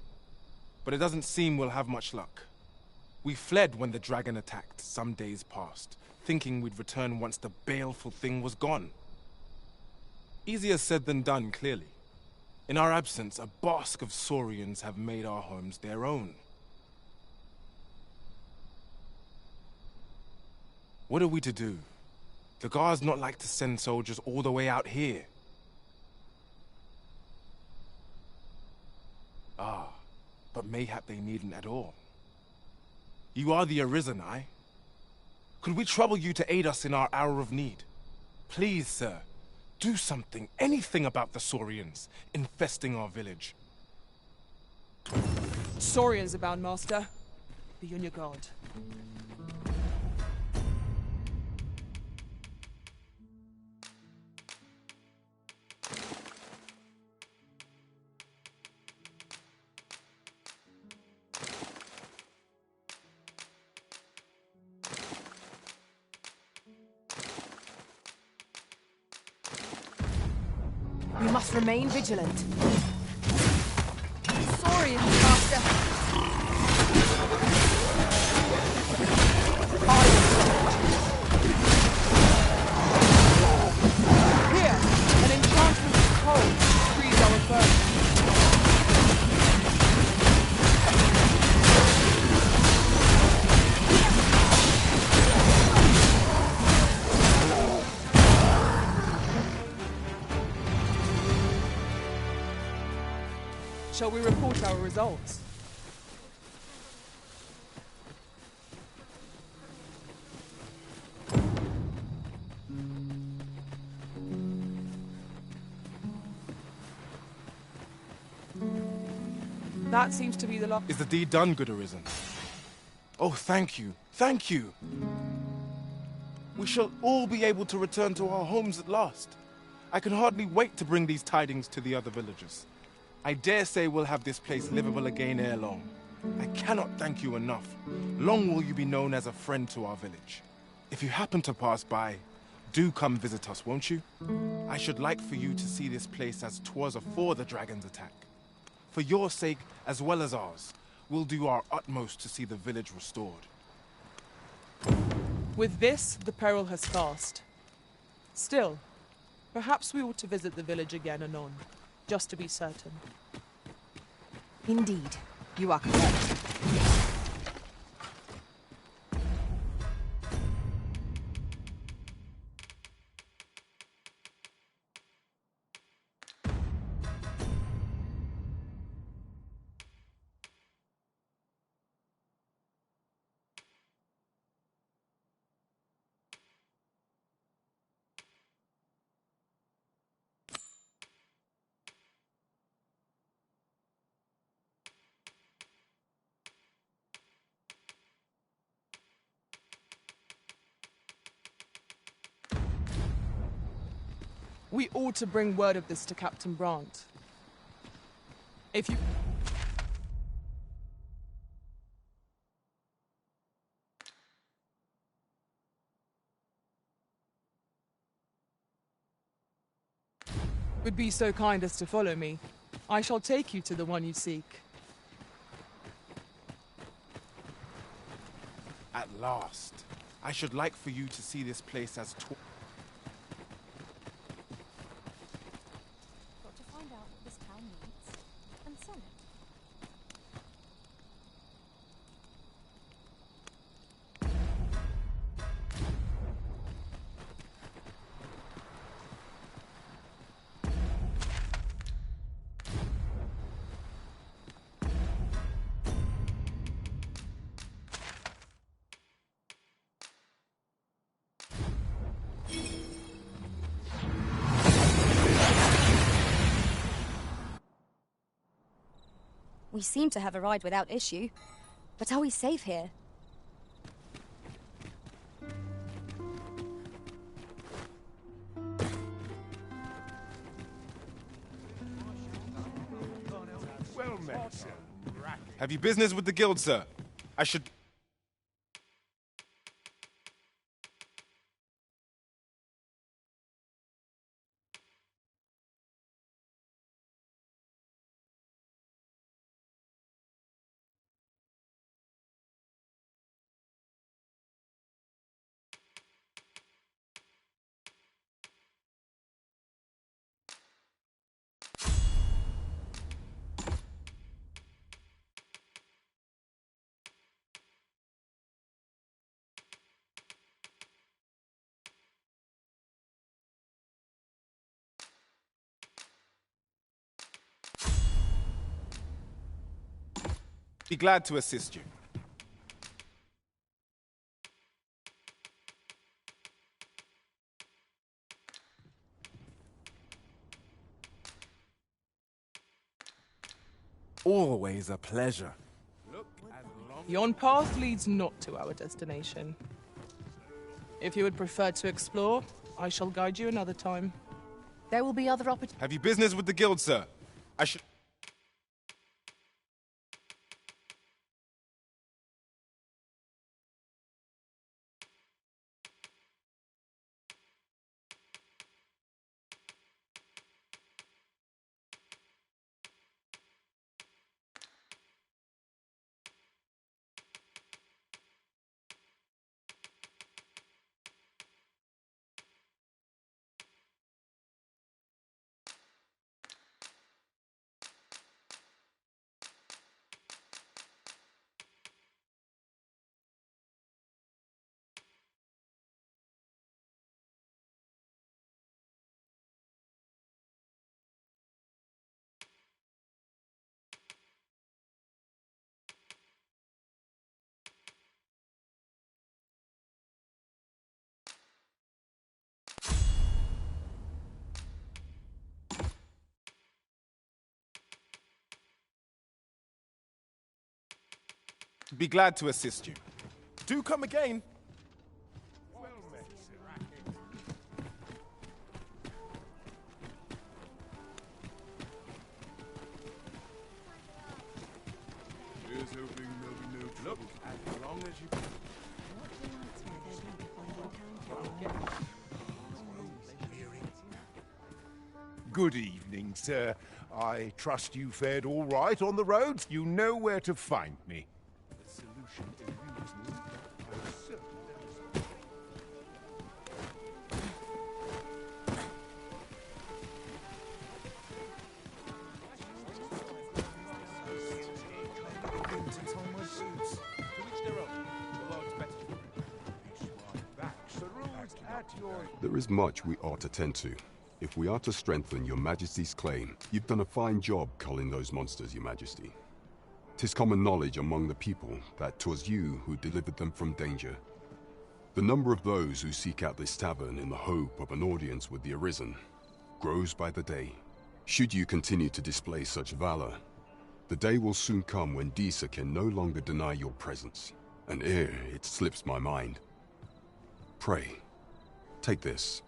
but it doesn't seem we'll have much luck. We fled when the dragon attacked some days past, thinking we'd return once the baleful thing was gone. Easier said than done, clearly. In our absence, a bask of saurians have made our homes their own. What are we to do? The guards not like to send soldiers all the way out here. Ah, but mayhap they needn't at all. You are the Arisen, aye? Could we trouble you to aid us in our hour of need? Please, sir, do something, anything about the saurians infesting our village. Saurians abound, Master. Be on your guard. We must remain vigilant. Saurians, Master. Here, an enchantment of cold frees our foe. Shall we report our results? That seems to be the Is the deed done, good Arisen? Oh, thank you. Thank you. We shall all be able to return to our homes at last. I can hardly wait to bring these tidings to the other villagers. I dare say we'll have this place livable again ere long. I cannot thank you enough. Long will you be known as a friend to our village. If you happen to pass by, do come visit us, won't you? I should like for you to see this place as 'twas afore the dragon's attack. For your sake, as well as ours, we'll do our utmost to see the village restored. With this, the peril has passed. Still, perhaps we ought to visit the village again anon, just to be certain. Indeed, you are correct. We ought to bring word of this to Captain Brandt. If you... would be so kind as to follow me, I shall take you to the one you seek. At last. I should like for you to see this place as Got to find out what this town needs and sell it. We seem to have arrived without issue. But are we safe here? well met, sir. Have you business with the guild, sir? I should... be glad to assist you. Always a pleasure. Yon path leads not to our destination. If you would prefer to explore, I shall guide you another time. There will be other opportunities. Have you business with the guild, sir? I should... Be glad to assist you. Do come again. Here's hoping there'll be no trouble. As long as you... Good evening, sir. I trust you fared all right on the roads. You know where to find me. The solution eludes me, but I'm certain there is. There is much we ought to tend to. If we are to strengthen your Majesty's claim, you've done a fine job culling those monsters, your Majesty. 'Tis common knowledge among the people that 'twas you who delivered them from danger. The number of those who seek out this tavern in the hope of an audience with the Arisen grows by the day. Should you continue to display such valor, the day will soon come when Disa can no longer deny your presence, and ere it slips my mind. Pray, take this.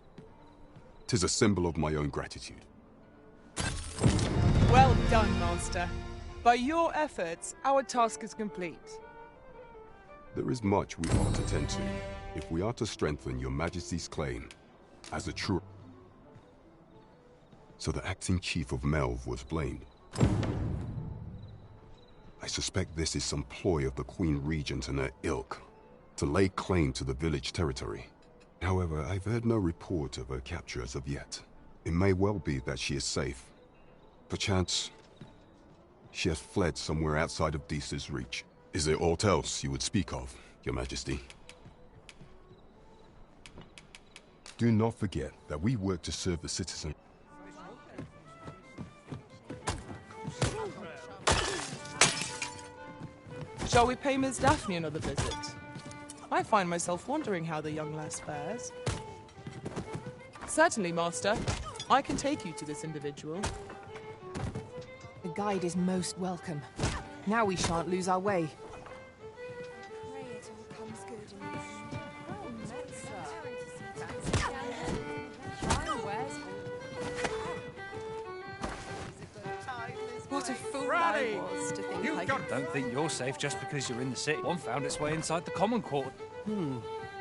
'Tis a symbol of my own gratitude. Well done, Master. By your efforts, our task is complete. There is much we ought to tend to, if we are to strengthen your Majesty's claim as a true... So the acting chief of Melv was blamed. I suspect this is some ploy of the Queen Regent and her ilk to lay claim to the village territory. However, I've heard no report of her capture as of yet. It may well be that she is safe. Perchance, she has fled somewhere outside of Disa's reach. Is there aught else you would speak of, Your Majesty? Do not forget that we work to serve the citizen. Shall we pay Miss Daphne another visit? I find myself wondering how the young lass fares. Certainly, Master. I can take you to this individual. The guide is most welcome. Now we shan't lose our way. Pray it all comes good in the end. What a fool Rally! I was to think You've I got... Don't think you're safe just because you're in the city. One found its way inside the common court.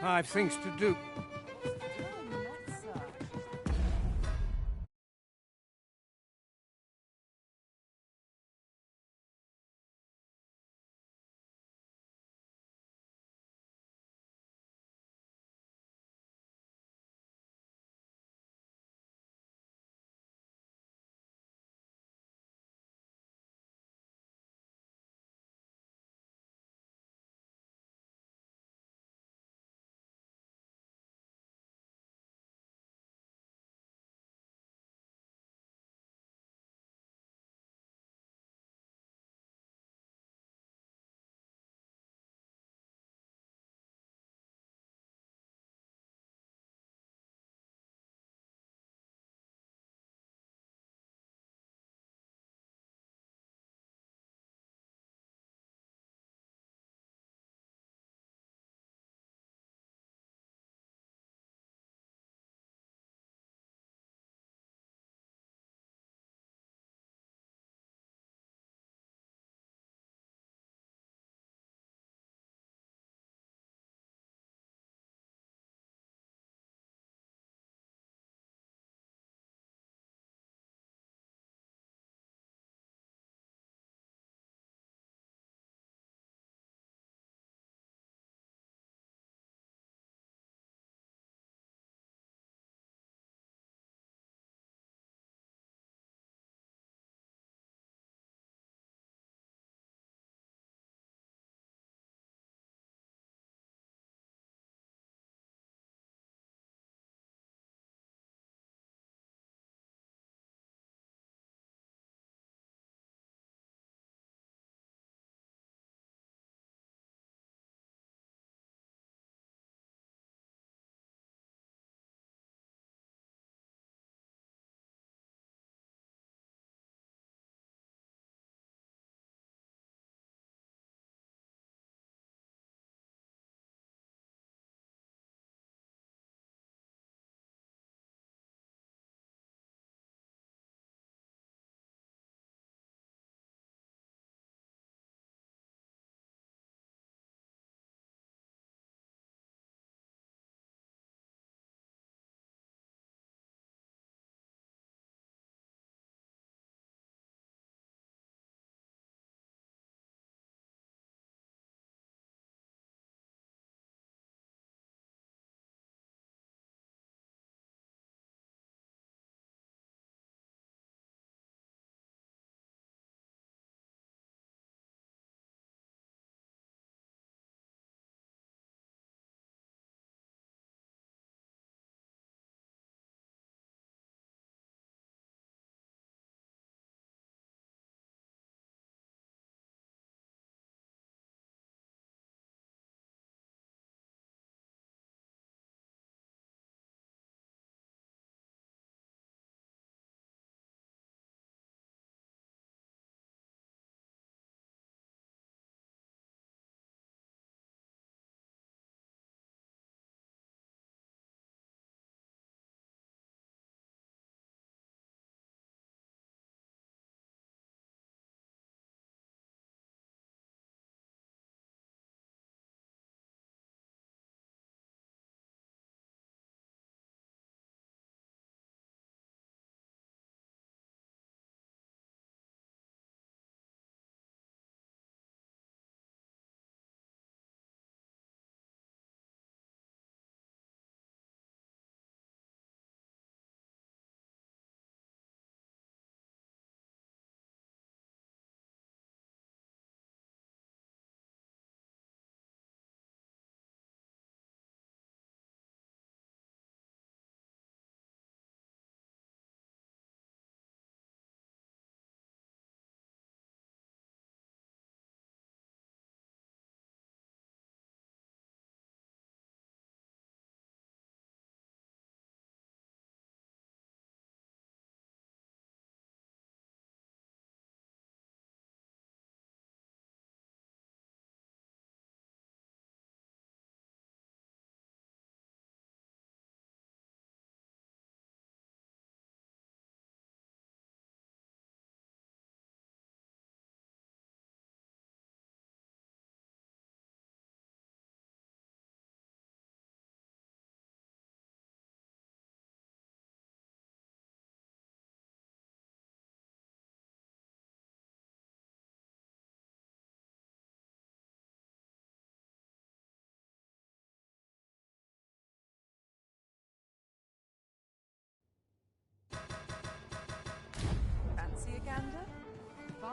I've things to do.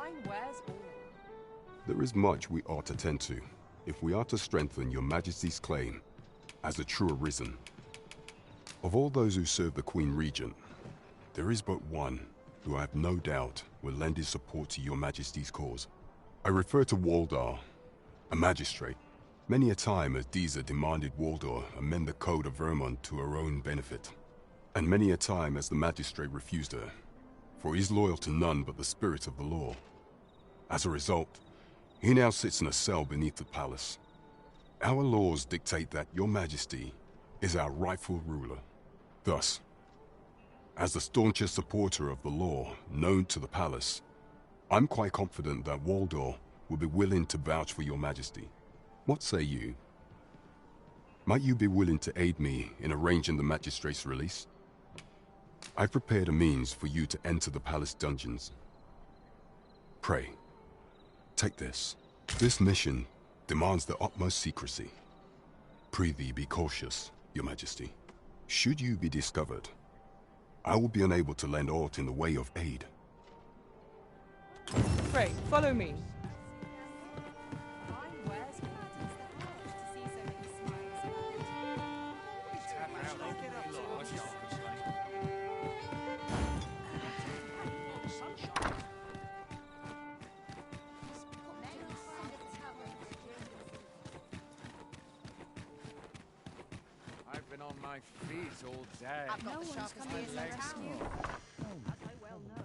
Fine wares all. There is much we ought to tend to, if we are to strengthen your Majesty's claim as a true arisen. Of all those who serve the Queen Regent, there is but one who I have no doubt will lend his support to your Majesty's cause. I refer to Waldar, a magistrate. Many a time has Deezer demanded Waldar amend the Code of Vermont to her own benefit, and many a time has the magistrate refused her, for he is loyal to none but the spirit of the law. As a result, he now sits in a cell beneath the palace. Our laws dictate that your Majesty is our rightful ruler. Thus, as the staunchest supporter of the law known to the palace, I'm quite confident that Waldor will be willing to vouch for your Majesty. What say you? Might you be willing to aid me in arranging the magistrate's release? I've prepared a means for you to enter the palace dungeons. Pray, take this. This mission demands the utmost secrecy. Prithee be cautious, your Majesty. Should you be discovered, I will be unable to lend aught in the way of aid. Pray, follow me. I've been on my feet all day. I've got the sharpest legs in town. As I well know.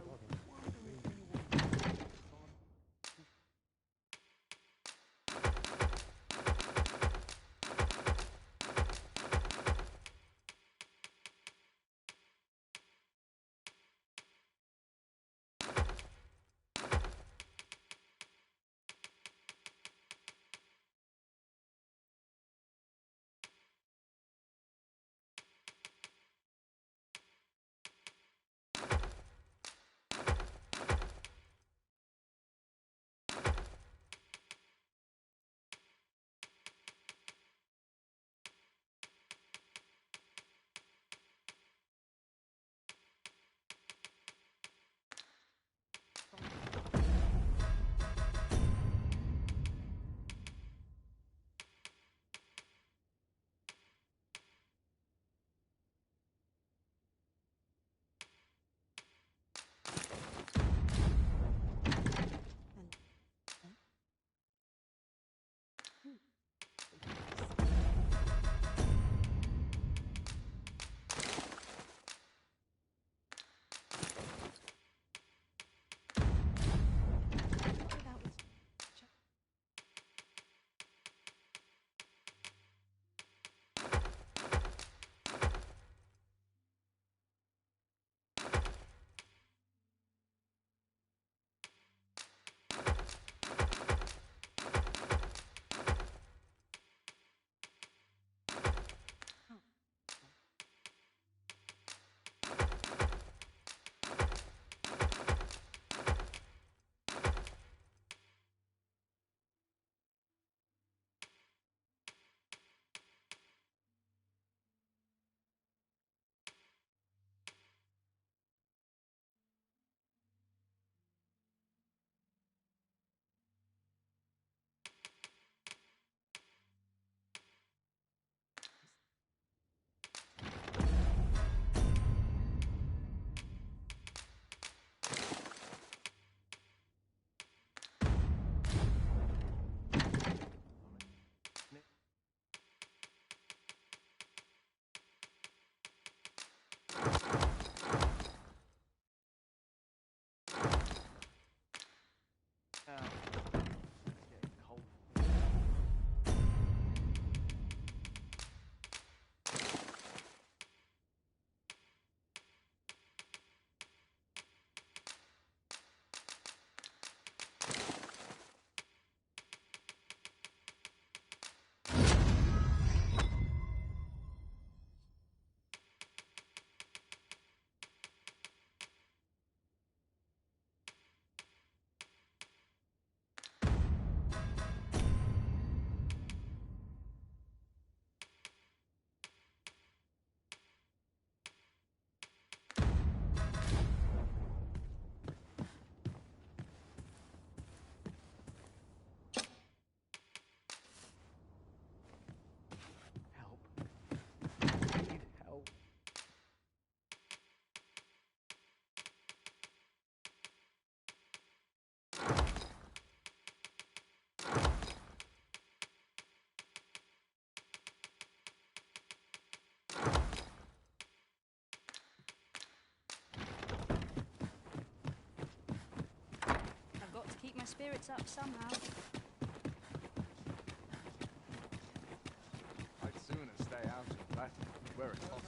spirits up somehow. I'd sooner stay out of that, where it's possible.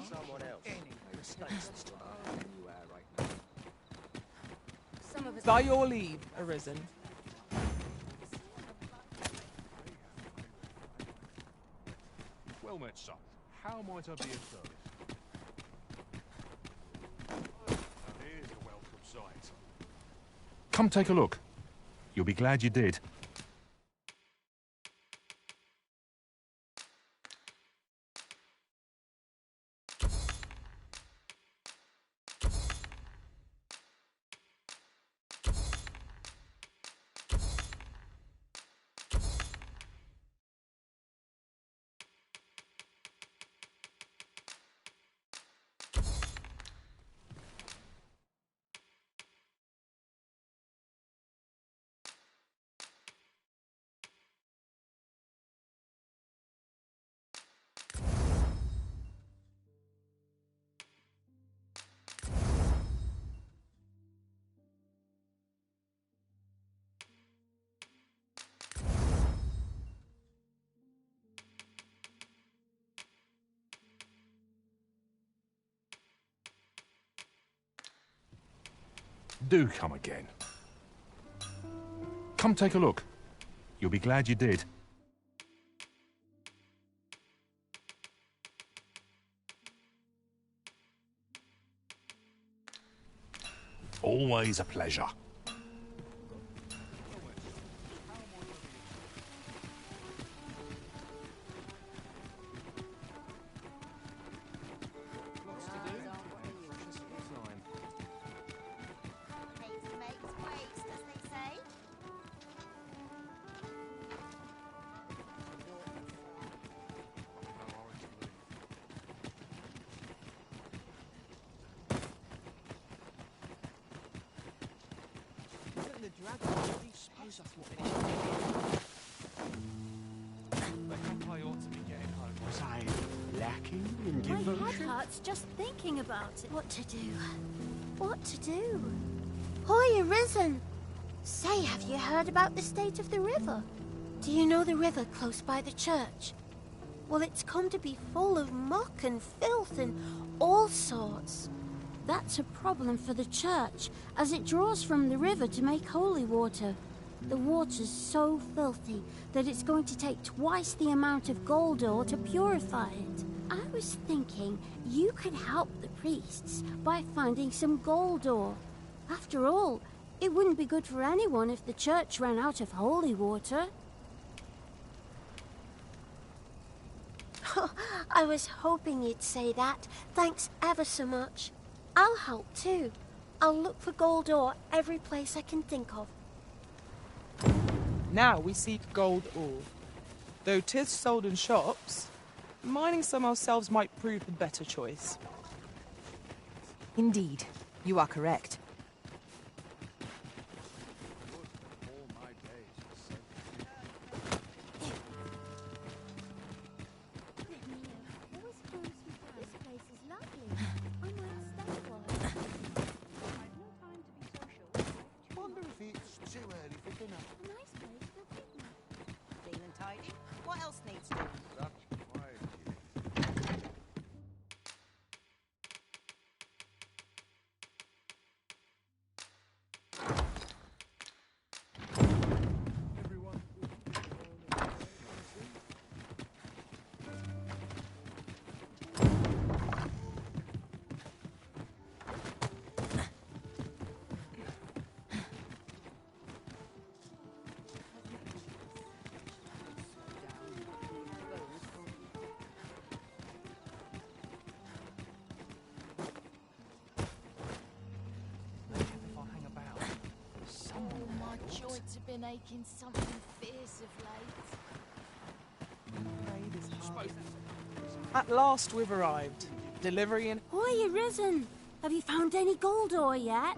Someone else. Some of us. By your leave, Arisen. Well met, son. How might I be of service? Here's a welcome sight. Come take a look. You'll be glad you did. Do come again. Come take a look. You'll be glad you did. Always a pleasure. Was I lacking in My devotion? head hurts just thinking about it. What to do? What to do? Hoy, Arisen! Say, have you heard about the state of the river? Do you know the river close by the church? Well, it's come to be full of muck and filth and all sorts. That's a problem for the church, as it draws from the river to make holy water. The water's so filthy that it's going to take twice the amount of gold ore to purify it. I was thinking you could help the priests by finding some gold ore. After all, it wouldn't be good for anyone if the church ran out of holy water. I was hoping you'd say that. Thanks ever so much. I'll help too. I'll look for gold ore every place I can think of. Now we seek gold ore. Though 'tis sold in shops, mining some ourselves might prove the better choice. Indeed, you are correct. Wonder if it's too early for dinner. Clean and tidy. What else needs doing? My joints have been aching something fierce of late. At last we've arrived. Delivery in... Hoy, Arisen! Have you found any gold ore yet?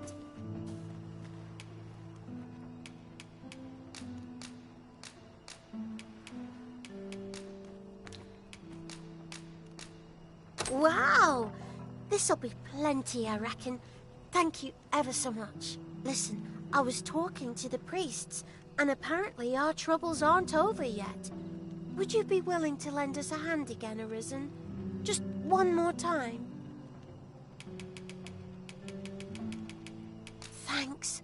Wow! This'll be plenty, I reckon. Thank you ever so much. Listen, I was talking to the priests, and apparently our troubles aren't over yet. Would you be willing to lend us a hand again, Arisen? Just one more time? Thanks.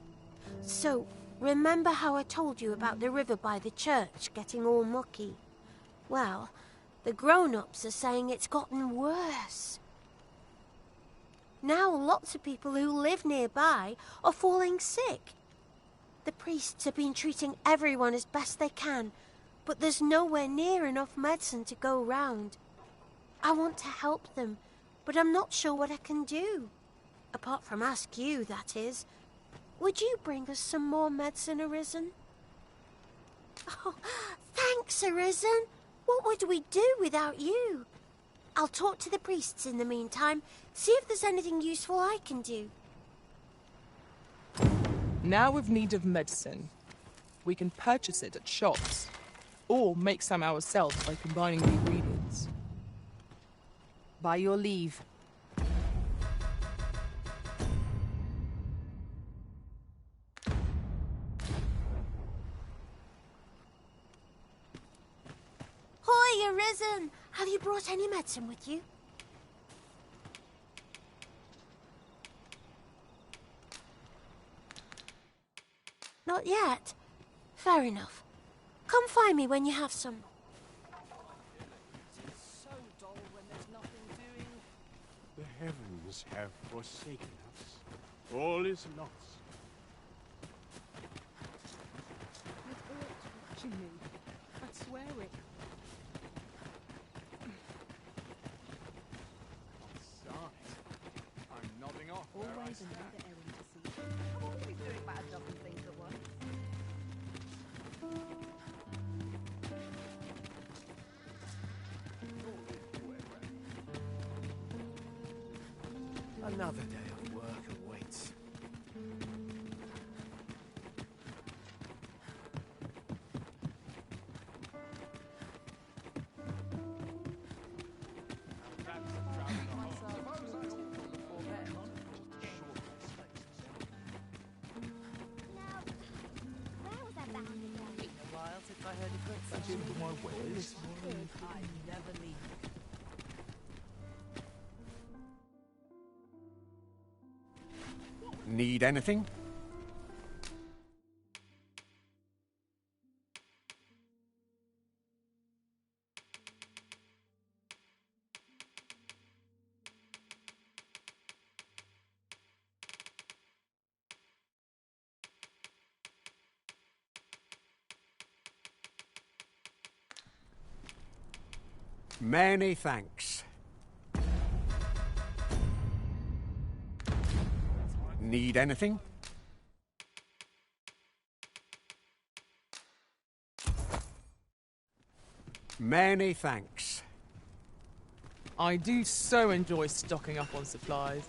So, remember how I told you about the river by the church getting all mucky? Well, the grown-ups are saying it's gotten worse. Now lots of people who live nearby are falling sick. The priests have been treating everyone as best they can, but there's nowhere near enough medicine to go round. I want to help them, but I'm not sure what I can do. Apart from ask you, that is. Would you bring us some more medicine, Arisen? Oh, thanks, Arisen. What would we do without you? I'll talk to the priests in the meantime, see if there's anything useful I can do. Now we've need of medicine. We can purchase it at shops, or make some ourselves by combining the ingredients. By your leave. Hoy, Arisen! Have you brought any medicine with you? Not yet. Fair enough. Come find me when you have some. It's so dull when there's nothing doing. The heavens have forsaken us. All is lost. With Earth watching me, I'd swear it. I'm nodding off. Always another errand to see. I'm always doing about a dozen things at once. Another day of work awaits. I never leave. Need anything? Many thanks. Need anything? Many thanks. I do so enjoy stocking up on supplies.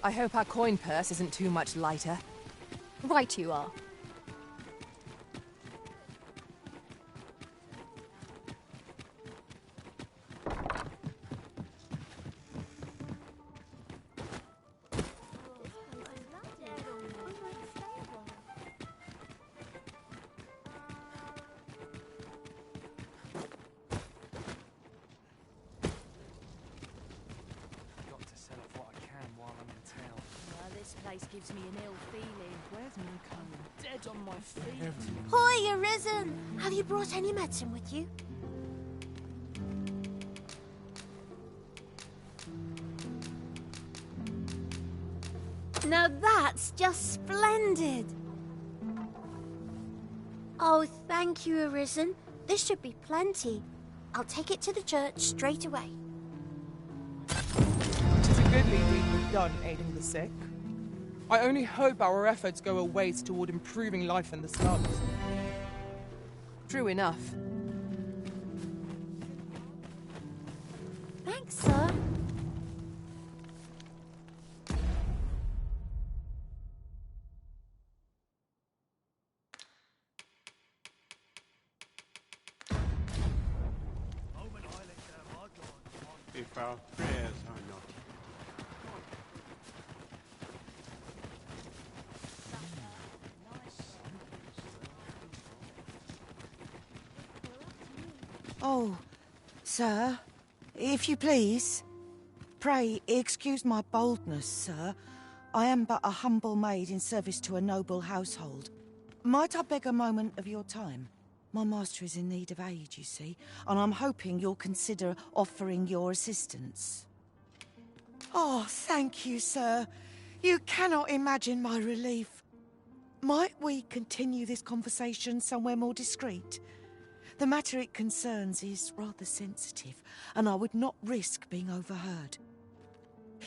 I hope our coin purse isn't too much lighter. Right you are. Place gives me an ill feeling. Where's my comb? Dead on my feet. Hoy, Arisen! Have you brought any medicine with you? Now that's just splendid! Oh, thank you, Arisen. This should be plenty. I'll take it to the church straight away. It's a good deed we've done aiding the sick. I only hope our efforts go a ways toward improving life in the slums. True enough. Thanks, sir. If our prayers are not Oh, sir, if you please. Pray excuse my boldness, sir. I am but a humble maid in service to a noble household. Might I beg a moment of your time? My master is in need of aid, you see, and I'm hoping you'll consider offering your assistance. Oh, thank you, sir. You cannot imagine my relief. Might we continue this conversation somewhere more discreet? The matter it concerns is rather sensitive, and I would not risk being overheard.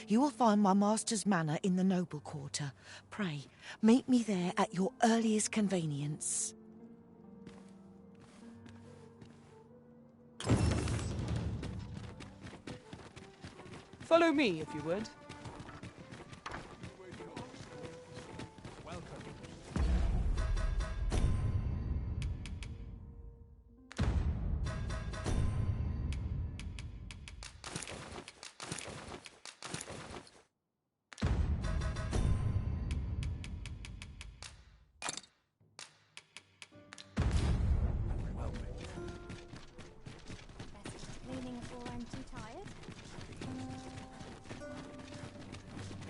You will find my master's manor in the noble quarter. Pray, meet me there at your earliest convenience. Follow me, if you would. Cleaning before I'm too tired.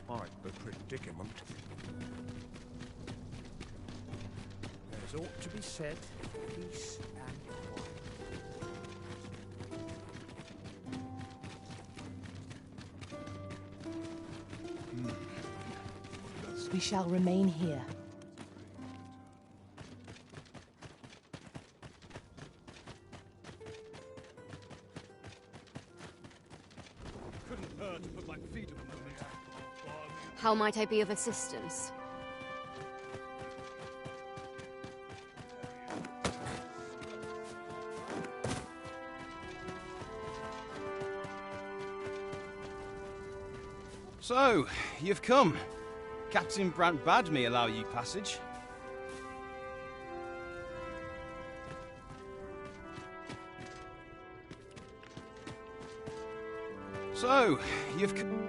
Quite the predicament. There's ought to be said for peace and quiet. We shall remain here. Couldn't hurt to put my feet up a moment. How might I be of assistance? So, you've come. Captain Brant bade me allow you passage. So, you've come.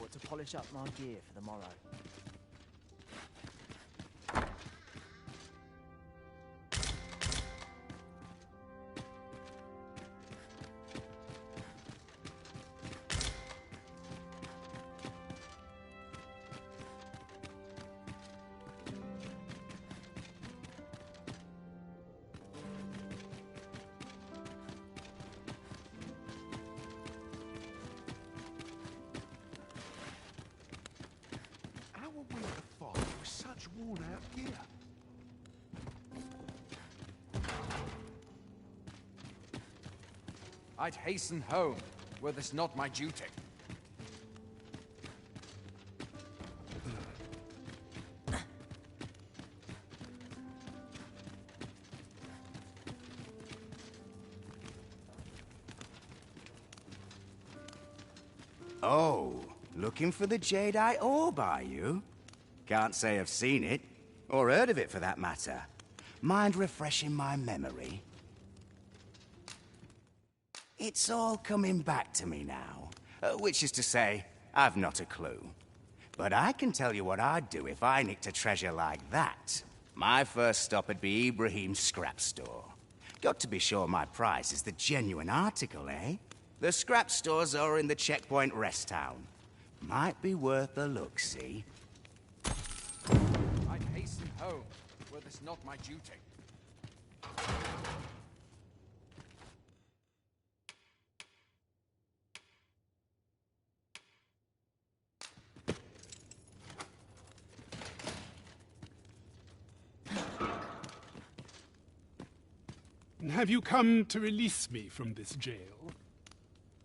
Or to polish up my gear for the morrow. How are we to fight with such worn-out gear? I'd hasten home, were this not my duty. Oh, looking for the Jadeite orb, are you? Can't say I've seen it, or heard of it for that matter. Mind refreshing my memory? It's all coming back to me now, which is to say, I've not a clue. But I can tell you what I'd do if I nicked a treasure like that. My first stop would be Ibrahim's scrap store. Got to be sure my price is the genuine article, eh? The scrap stores are in the Checkpoint Rest Town. Might be worth a look, see? I'd hasten home, were this not my duty. Have you come to release me from this jail?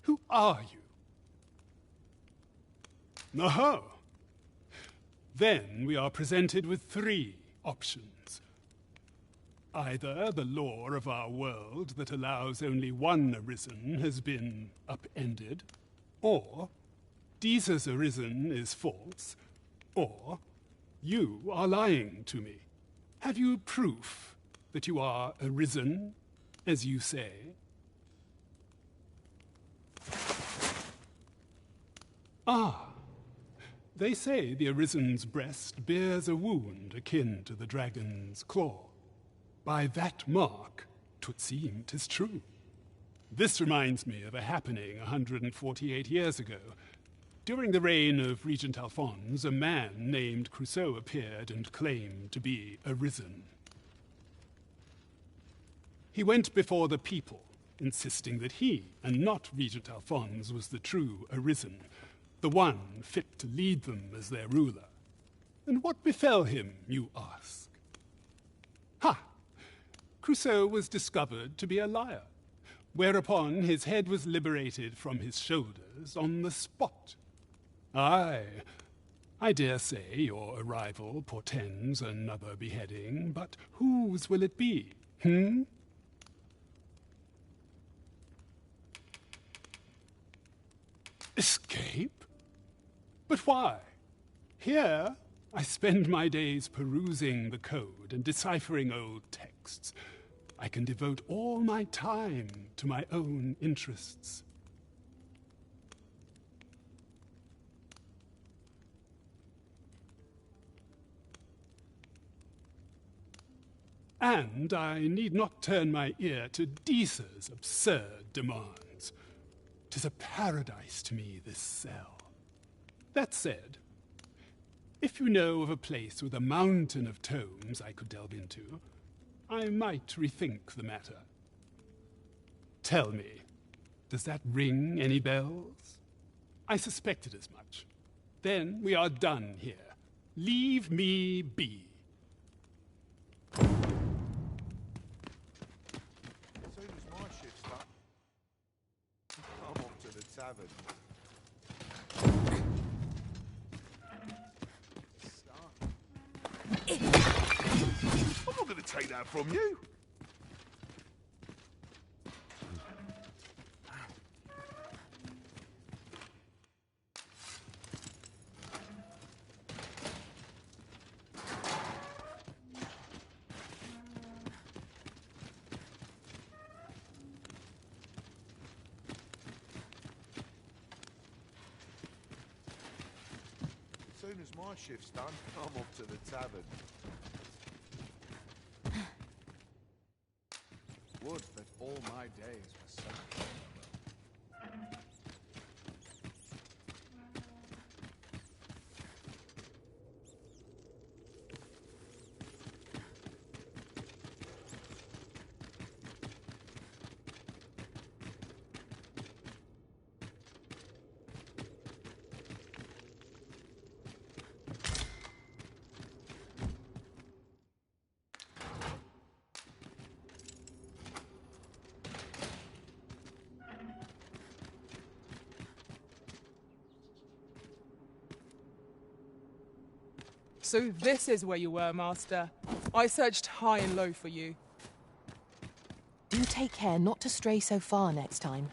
Who are you? Oh. Then we are presented with 3 options. Either the law of our world that allows only one Arisen has been upended, or Jesus Arisen is false, or you are lying to me. Have you proof that you are Arisen, as you say? Ah. They say the Arisen's breast bears a wound akin to the dragon's claw. By that mark, 'twould seem 'tis true. This reminds me of a happening 148 years ago. During the reign of Regent Alphonse, a man named Crusoe appeared and claimed to be Arisen. He went before the people, insisting that he, and not Regent Alphonse, was the true Arisen, the one fit to lead them as their ruler. And what befell him, you ask? Ha! Crusoe was discovered to be a liar, whereupon his head was liberated from his shoulders on the spot. Aye, I dare say your arrival portends another beheading, but whose will it be, Escape? But why? Here, I spend my days perusing the code and deciphering old texts. I can devote all my time to my own interests. And I need not turn my ear to Deesa's absurd demands. 'Tis a paradise to me, this cell. That said, if you know of a place with a mountain of tomes I could delve into, I might rethink the matter. Tell me, does that ring any bells? I suspected as much. Then we are done here. Leave me be. As soon as my shift's done, I'm off to the tavern. I'm not going to take that from you. As soon as my shift's done, I'm off to the tavern. Would that all my days were so. So this is where you were, Master. I searched high and low for you. Do take care not to stray so far next time.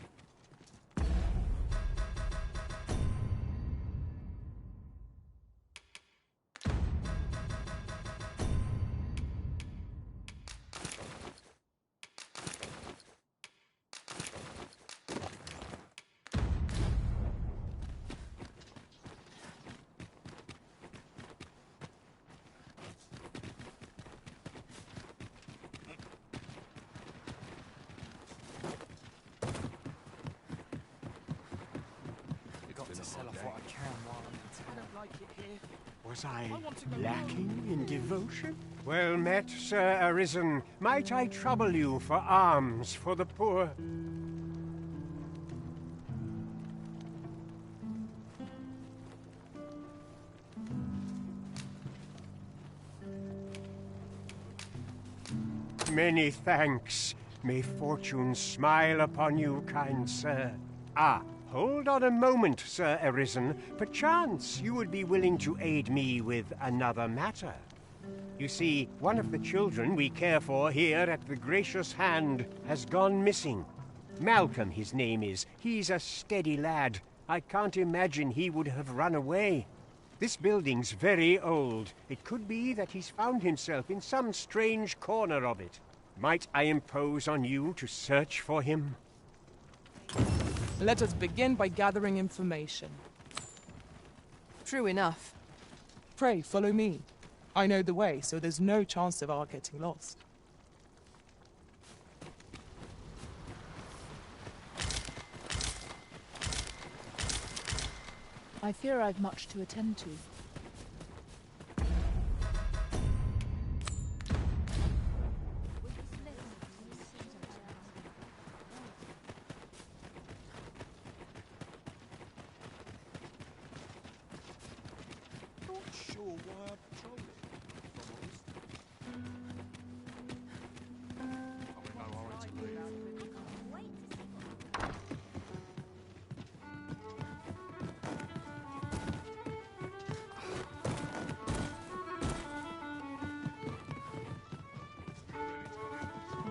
Was I lacking in devotion? Well met, Sir Arisen. Might I trouble you for alms for the poor? Many thanks. May fortune smile upon you, kind sir. Ah, hold on a moment, Sir Arisen. Perchance you would be willing to aid me with another matter. You see, one of the children we care for here at the Gracious Hand has gone missing. Malcolm, his name is. He's a steady lad. I can't imagine he would have run away. This building's very old. It could be that he's found himself in some strange corner of it. Might I impose on you to search for him? Let us begin by gathering information. True enough. Pray, follow me. I know the way, so there's no chance of our getting lost. I fear I've much to attend to. Not sure why I'm patrolling, if I'm honest.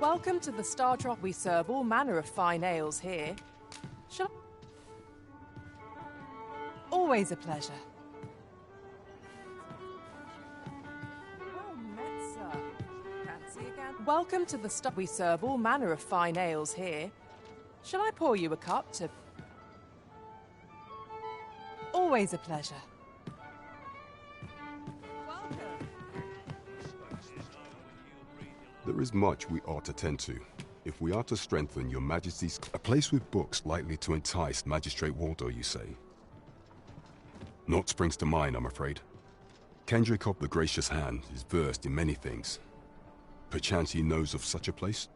Welcome to the Star Drop. We serve all manner of fine ales here. Shall Always a pleasure. Well met, sir. Fancy again? Welcome to the Star. We serve all manner of fine ales here. Shall I pour you a cup to... Always a pleasure. There is much we ought to tend to. If we are to strengthen your Majesty's... A place with books likely to entice Magistrate Waldo, you say? Naught springs to mind, I'm afraid. Kendrick of the Gracious Hand is versed in many things. Perchance he knows of such a place?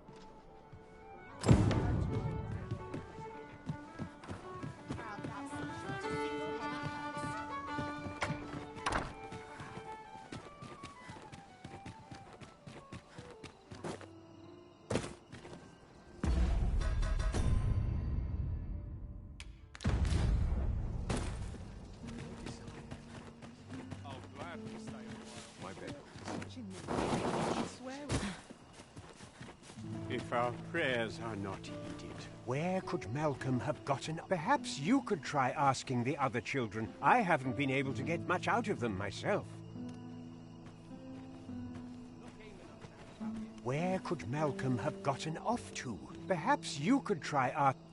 If our prayers are not heeded, where could Malcolm have gotten? Perhaps you could try asking the other children. I haven't been able to get much out of them myself. Where could Malcolm have gotten off to? Perhaps you could try asking...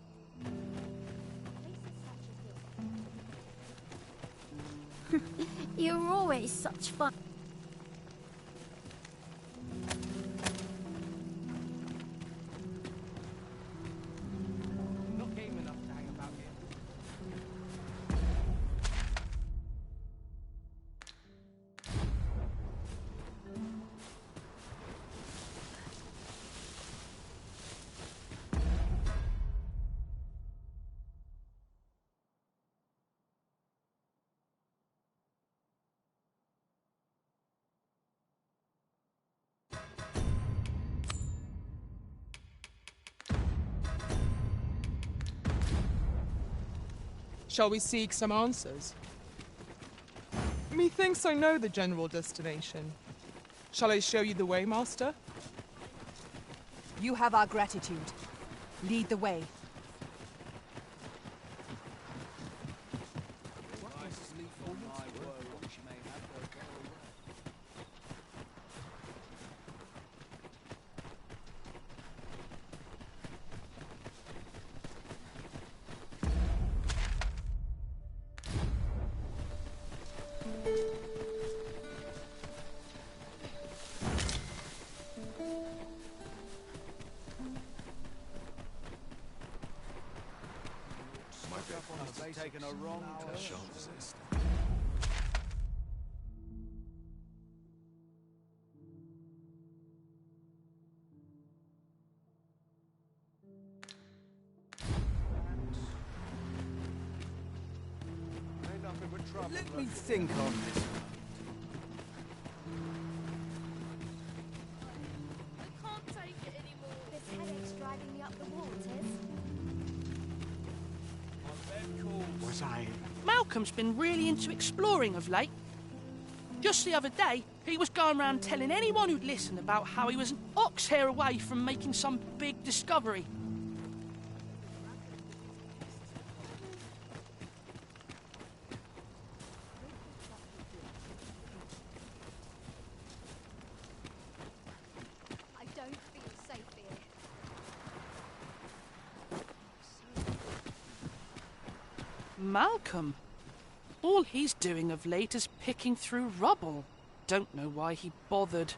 You're always such fun. Shall we seek some answers? Methinks I know the general destination. Shall I show you the way, Master? You have our gratitude. Lead the way. Taken a wrong turn. Shan't resist. Let me think on this. I can't take it anymore. This headache's Was I... Malcolm's been really into exploring of late. Just the other day, he was going around telling anyone who'd listen about how he was an ox hair away from making some big discovery. I don't feel safe here. Malcolm? All he's doing of late is picking through rubble. Don't know why he bothered.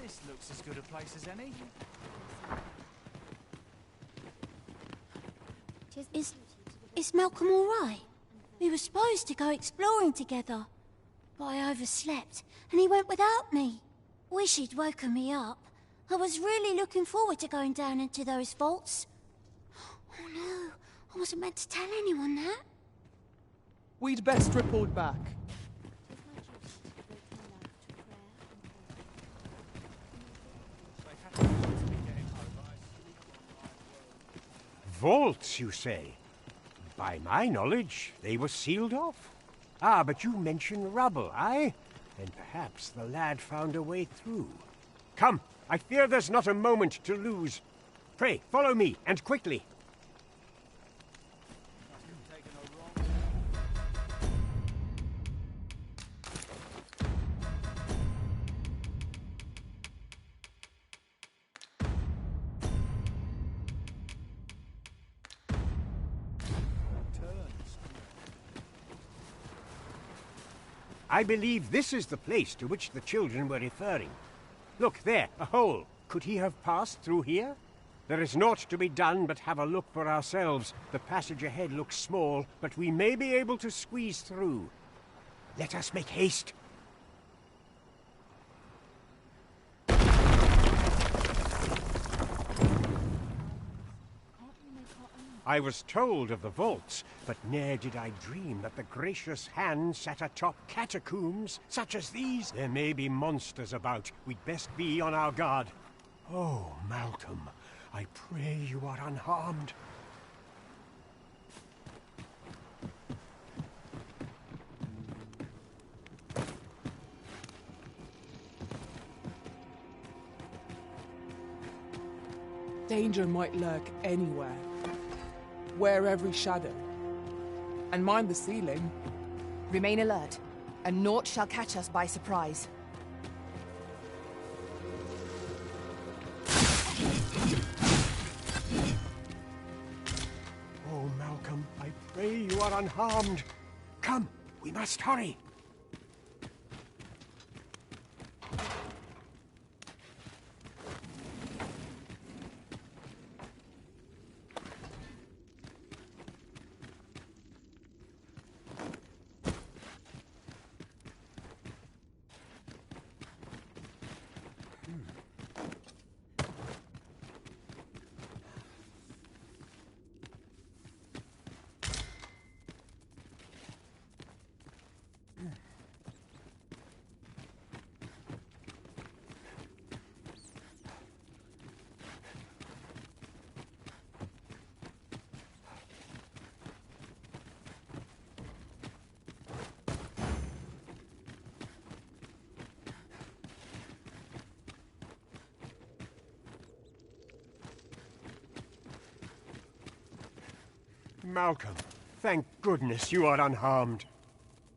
This looks as good a place as any. Is Malcolm all right? We were supposed to go exploring together, but I overslept and he went without me. Wish he'd woken me up. I was really looking forward to going down into those vaults. Oh no, I wasn't meant to tell anyone that. We'd best report back. Vaults, you say? By my knowledge, they were sealed off. Ah, but you mentioned rubble, aye? Then perhaps the lad found a way through. Come, I fear there's not a moment to lose. Pray, follow me, and quickly. I believe this is the place to which the children were referring. Look, there, a hole. Could he have passed through here? There is naught to be done but have a look for ourselves. The passage ahead looks small, but we may be able to squeeze through. Let us make haste. I was told of the vaults, but ne'er did I dream that the gracious hand sat atop catacombs such as these. There may be monsters about. We'd best be on our guard. Oh, Malcolm, I pray you are unharmed. Danger might lurk anywhere. Wear every shadow. And mind the ceiling. Remain alert, and naught shall catch us by surprise. Oh, Malcolm, I pray you are unharmed. Come, we must hurry. Malcolm, thank goodness you are unharmed.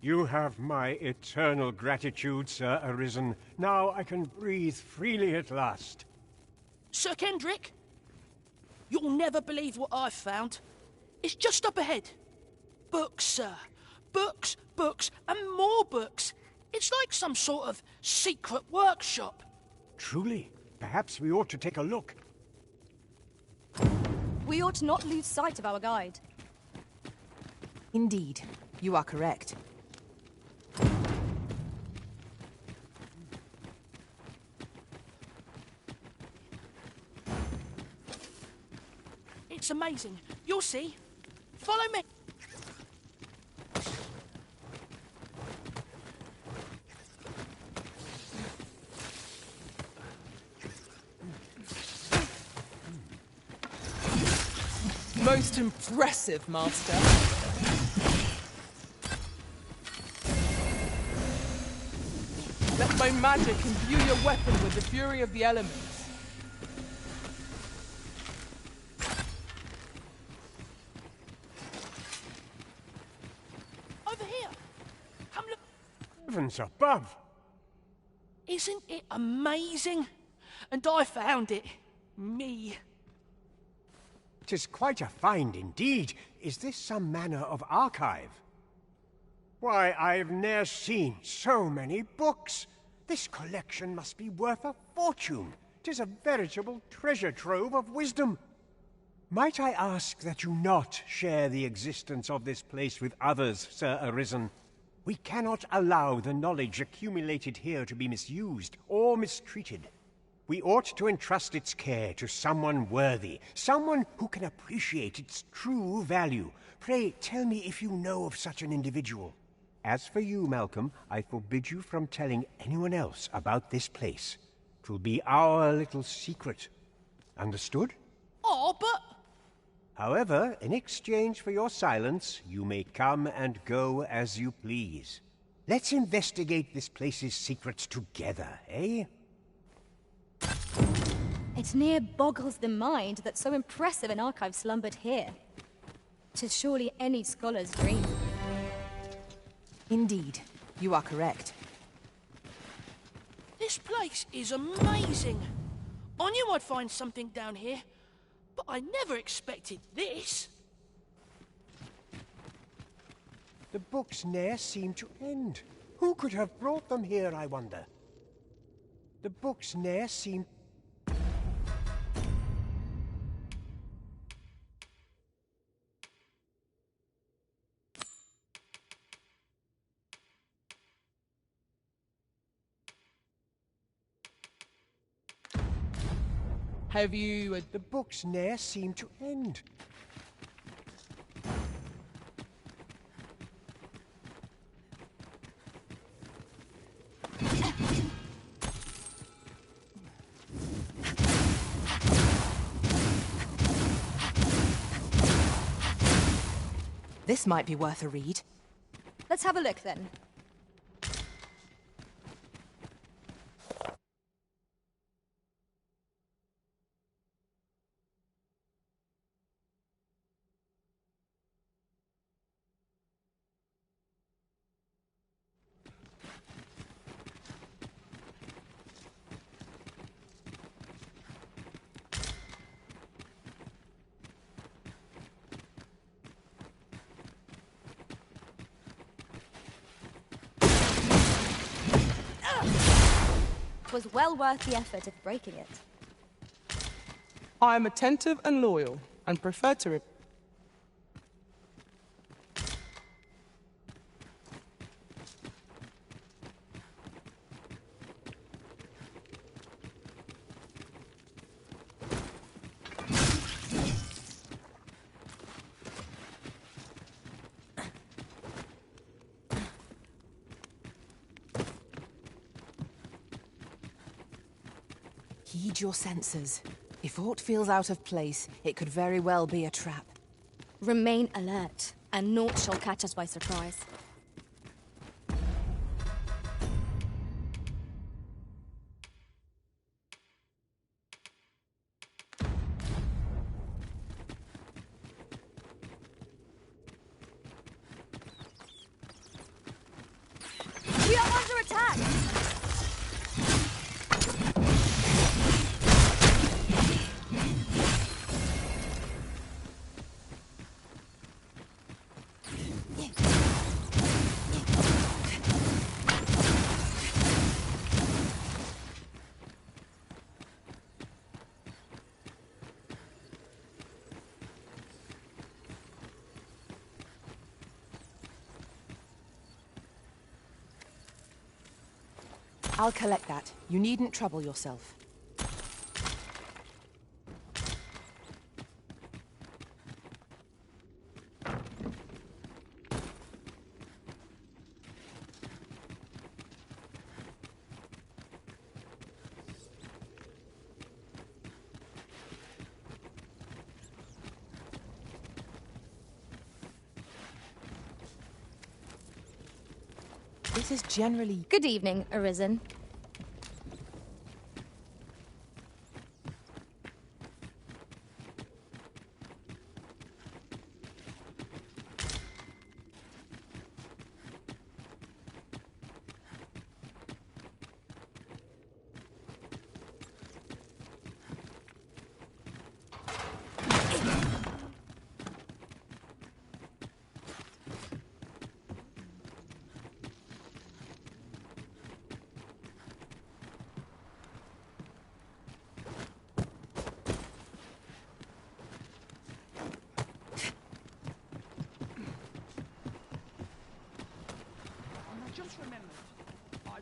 You have my eternal gratitude, Sir Arisen. Now I can breathe freely at last. Sir Kendrick? You'll never believe what I've found. It's just up ahead. Books, sir. Books, books, and more books. It's like some sort of secret workshop. Truly? Perhaps we ought to take a look. We ought not lose sight of our guide. Indeed, you are correct. It's amazing. You'll see. Follow me. Most impressive, Master. Let my magic imbue your weapon with the fury of the elements. Over here! Come look! Heavens above! Isn't it amazing? And I found it. Me. 'Tis quite a find indeed. Is this some manner of archive? Why, I've ne'er seen so many books. This collection must be worth a fortune. 'Tis a veritable treasure trove of wisdom. Might I ask that you not share the existence of this place with others, Sir Arisen? We cannot allow the knowledge accumulated here to be misused or mistreated. We ought to entrust its care to someone worthy, someone who can appreciate its true value. Pray tell me if you know of such an individual. As for you, Malcolm, I forbid you from telling anyone else about this place. 'Twill be our little secret. Understood? Oh, but... However, in exchange for your silence, you may come and go as you please. Let's investigate this place's secrets together, eh? It near boggles the mind that so impressive an archive slumbered here. 'Tis surely any scholar's dream. Indeed, you are correct. This place is amazing. I knew I'd find something down here, but I never expected this. The books ne'er seem to end. Who could have brought them here, I wonder? The books ne'er seem... Have you... The books ne'er seem to end. This might be worth a read. Let's have a look then. Was well worth the effort of breaking it. I am attentive and loyal, and prefer to... Heed your senses. If aught feels out of place, it could very well be a trap. Remain alert, and naught shall catch us by surprise. We are under attack! I'll collect that. You needn't trouble yourself. This is generally... Good evening, Arisen.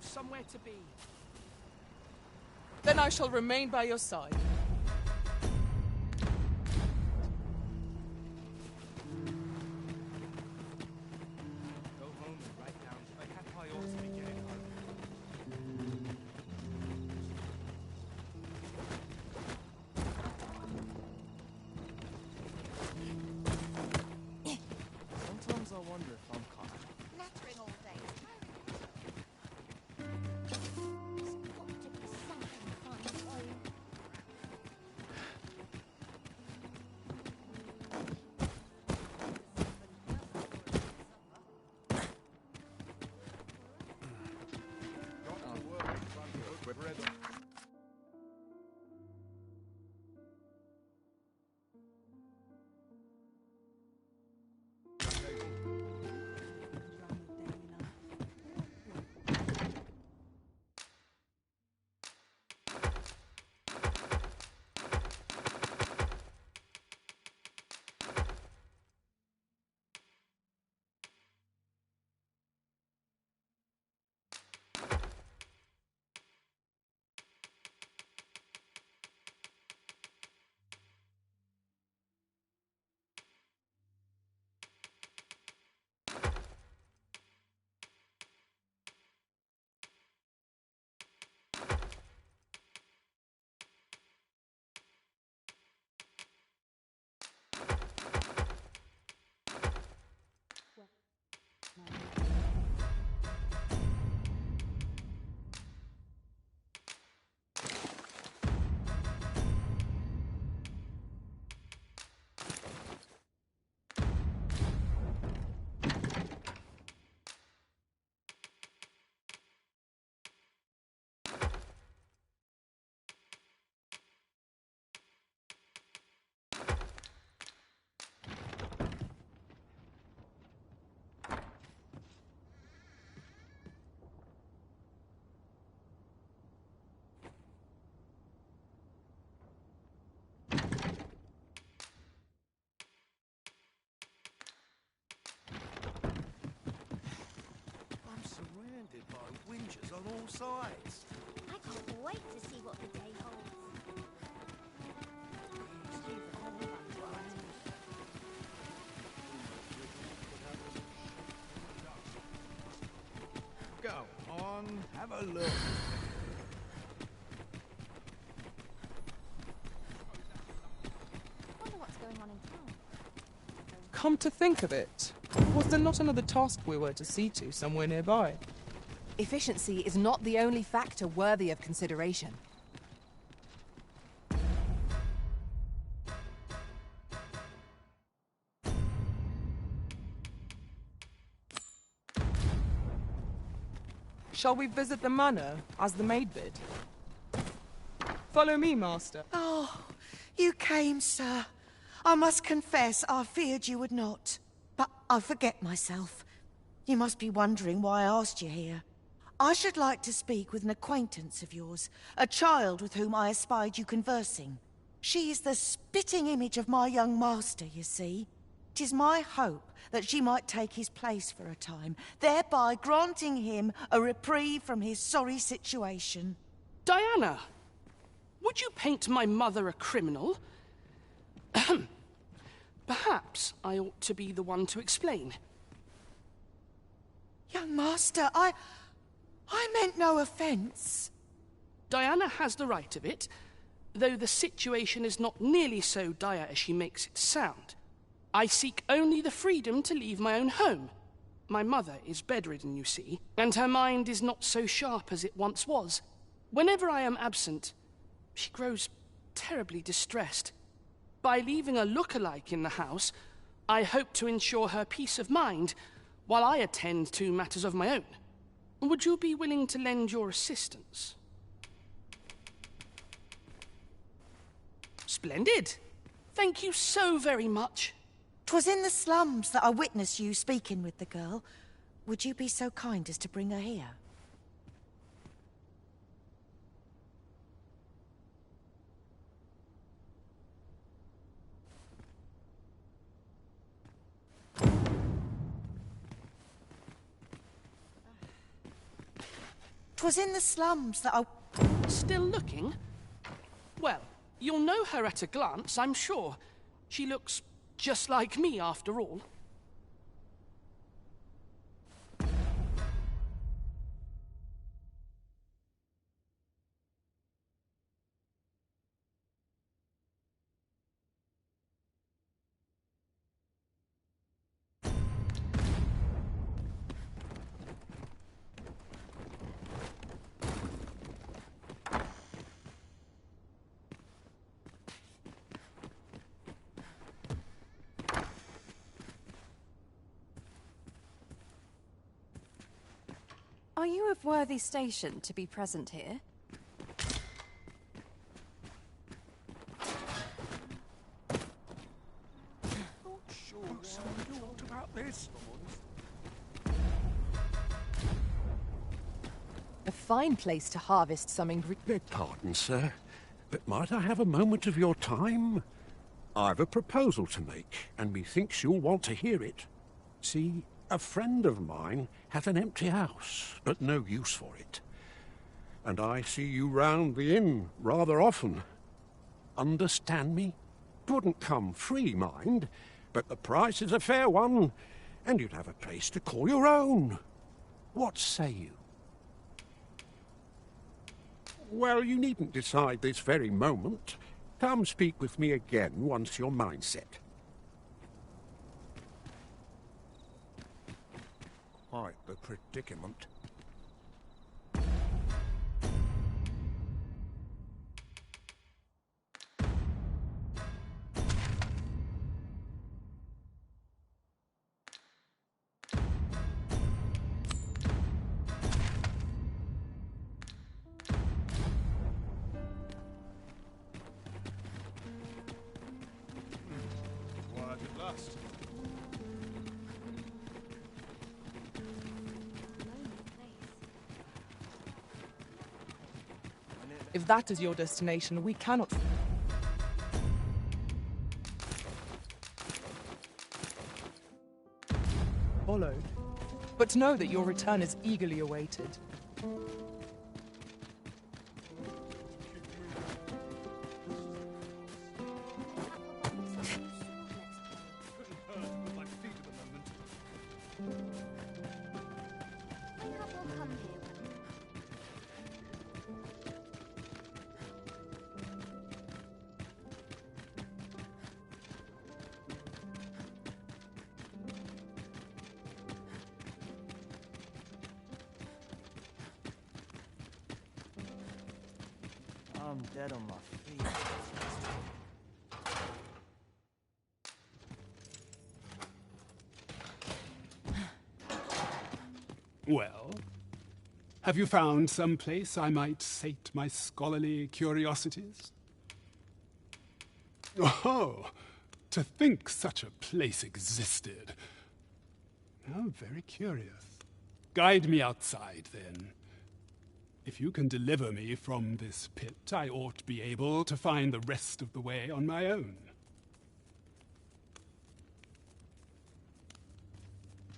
Somewhere to be. Then I shall remain by your side. Go home and write down. I ought to be getting home. Sometimes I wonder if I'm caught. Nattering all day. Surrounded by whingers on all sides. I can't wait to see what the day holds. Go on, have a look. I wonder what's going on in town. Come to think of it, was there not another task we were to see to somewhere nearby? Efficiency is not the only factor worthy of consideration. Shall we visit the manor, as the maid bid? Follow me, master. Oh, you came, sir. I must confess, I feared you would not. But I forget myself. You must be wondering why I asked you here. I should like to speak with an acquaintance of yours, a child with whom I espied you conversing. She is the spitting image of my young master, you see. 'Tis my hope that she might take his place for a time, thereby granting him a reprieve from his sorry situation. Diana, would you paint my mother a criminal? Perhaps I ought to be the one to explain. Young master, I meant no offence. Diana has the right of it, though the situation is not nearly so dire as she makes it sound. I seek only the freedom to leave my own home. My mother is bedridden, you see, and her mind is not so sharp as it once was. Whenever I am absent, she grows terribly distressed. By leaving a look-alike in the house, I hope to ensure her peace of mind while I attend to matters of my own. Would you be willing to lend your assistance? Splendid. Thank you so very much. 'Twas in the slums that I witnessed you speaking with the girl. Would you be so kind as to bring her here? Twas in the slums that I... Still looking? Well, you'll know her at a glance, I'm sure. She looks just like me, after all. Are you of worthy station to be present here? Talked about this. A fine place to harvest some Beg pardon, sir, but might I have a moment of your time? I've a proposal to make, and methinks you'll want to hear it. See, a friend of mine has an empty house, but no use for it. And I see you round the inn rather often. Understand me? 'Twouldn't come free, mind, but the price is a fair one, and you'd have a place to call your own. What say you? Well, you needn't decide this very moment. Come speak with me again once your mind's set. Quite the predicament. Quiet at last. If that is your destination, we cannot... Followed. But know that your return is eagerly awaited. I'm dead on my feet. Well, have you found some place I might sate my scholarly curiosities? Oh, to think such a place existed. How very curious. Guide me outside, then. If you can deliver me from this pit, I ought to be able to find the rest of the way on my own.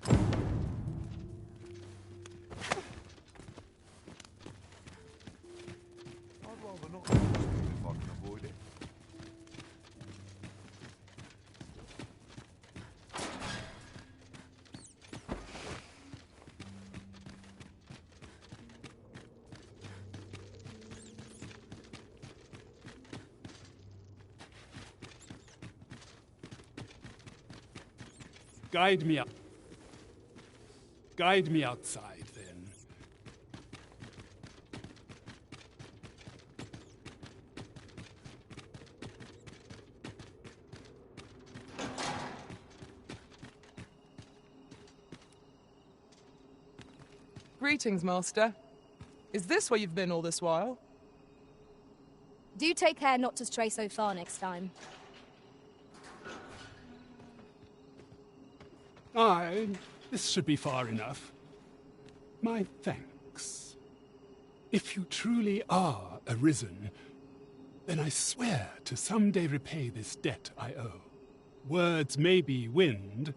I'd rather not if I can avoid it. Guide me up. Guide me outside, then. Greetings, Master. Is this where you've been all this while? Do take care not to stray so far next time. Aye, this should be far enough. My thanks. If you truly are arisen, then I swear to someday repay this debt I owe. Words may be wind,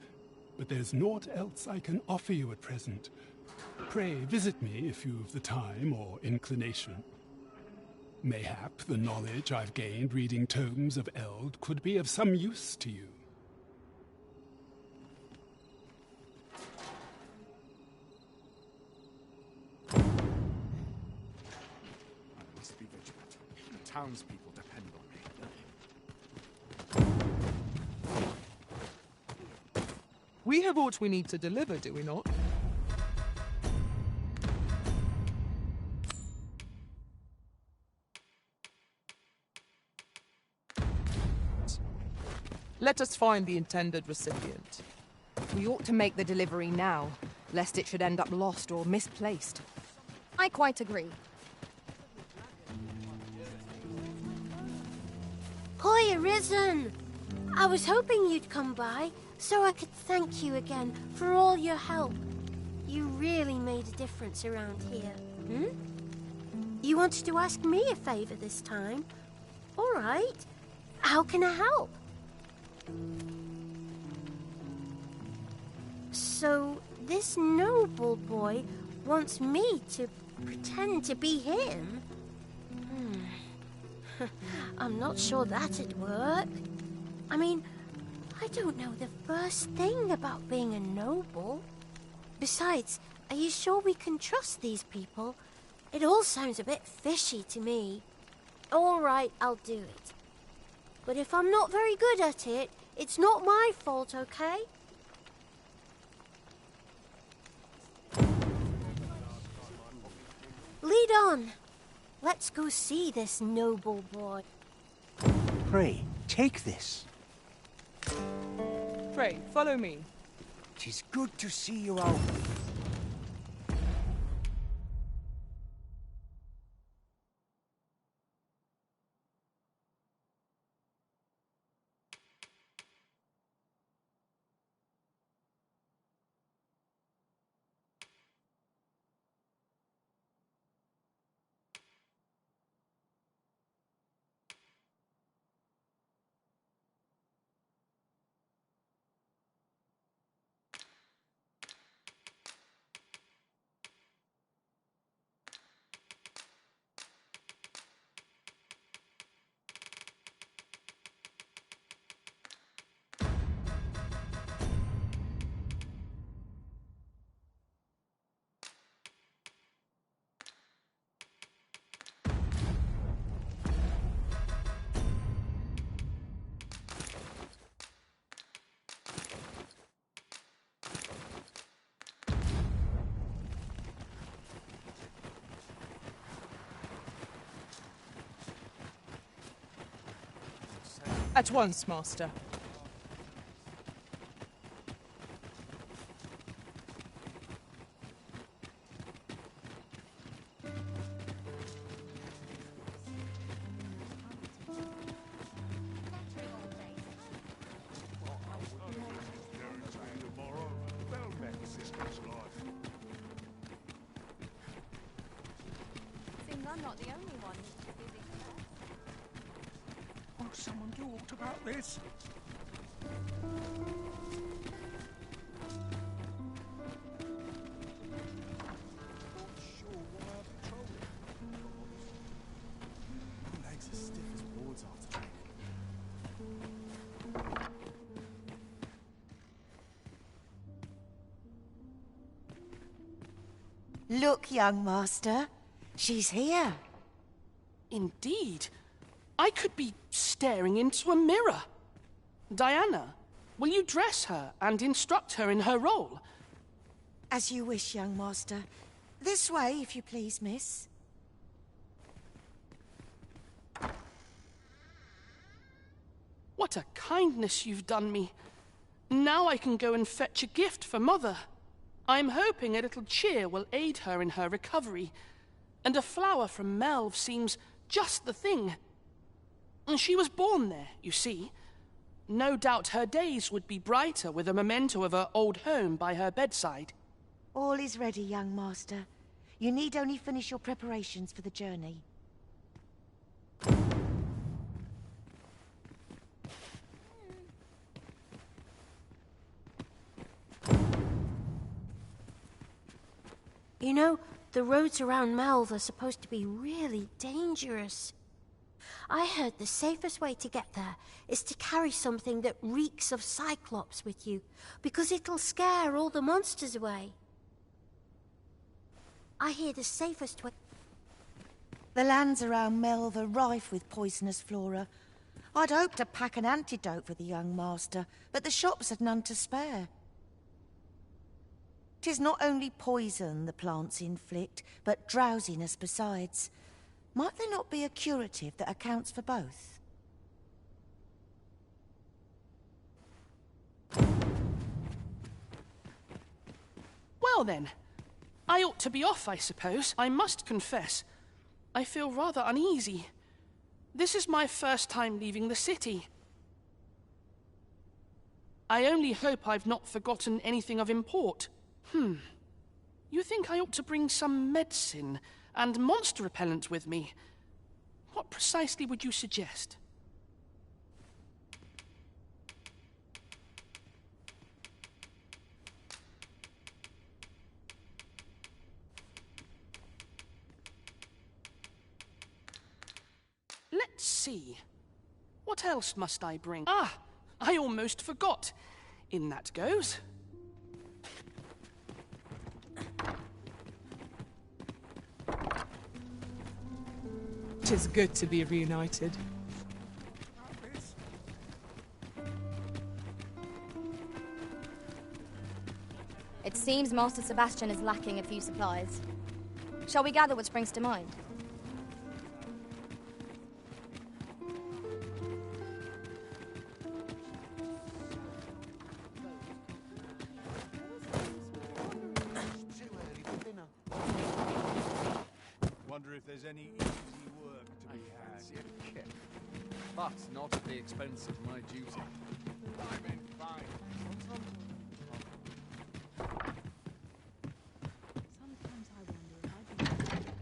but there's naught else I can offer you at present. Pray visit me if you've the time or inclination. Mayhap the knowledge I've gained reading tomes of Eld could be of some use to you. I must be vigilant. The townspeople depend on me. We have what we need to deliver, do we not? Let us find the intended recipient. We ought to make the delivery now, lest it should end up lost or misplaced. I quite agree. Hoy, Arisen! I was hoping you'd come by, so I could thank you again for all your help. You really made a difference around here, You wanted to ask me a favor this time? All right. How can I help? So, this noble boy wants me to pretend to be him? I'm not sure that'd work. I mean, I don't know the first thing about being a noble. Besides, are you sure we can trust these people? It all sounds a bit fishy to me. All right, I'll do it. But if I'm not very good at it, it's not my fault, okay? Lead on. Let's go see this noble boy. Pray, take this. Pray, follow me. 'Tis good to see you out. At once, Master. Seems I'm not the only one. Will someone do aught about this? My legs are stiff as boards after training. Look, young master. She's here. Indeed. I could be staring into a mirror. Diana, will you dress her and instruct her in her role? As you wish, young master. This way, if you please, miss. What a kindness you've done me. Now I can go and fetch a gift for Mother. I'm hoping a little cheer will aid her in her recovery, and a flower from Melve seems just the thing. She was born there, you see. No doubt her days would be brighter with a memento of her old home by her bedside. All is ready, young master. You need only finish your preparations for the journey. You know, the roads around Melve are supposed to be really dangerous. I heard the safest way to get there is to carry something that reeks of Cyclops with you, because it'll scare all the monsters away. I hear the safest way... The lands around Melve are rife with poisonous flora. I'd hoped to pack an antidote for the young master, but the shops had none to spare. 'Tis not only poison the plants inflict, but drowsiness besides. Might there not be a curative that accounts for both? Well then, I ought to be off, I suppose. I must confess, I feel rather uneasy. This is my first time leaving the city. I only hope I've not forgotten anything of import. You think I ought to bring some medicine and monster repellent with me? What precisely would you suggest? Let's see. What else must I bring? Ah, I almost forgot. In that goes. 'Tis good to be reunited. It seems Master Sebastian is lacking a few supplies. Shall we gather what springs to mind? Wonder if there's any easy work to be had. But not at the expense of my duty. I'm in fine. Sometimes I wonder if I could get a permit.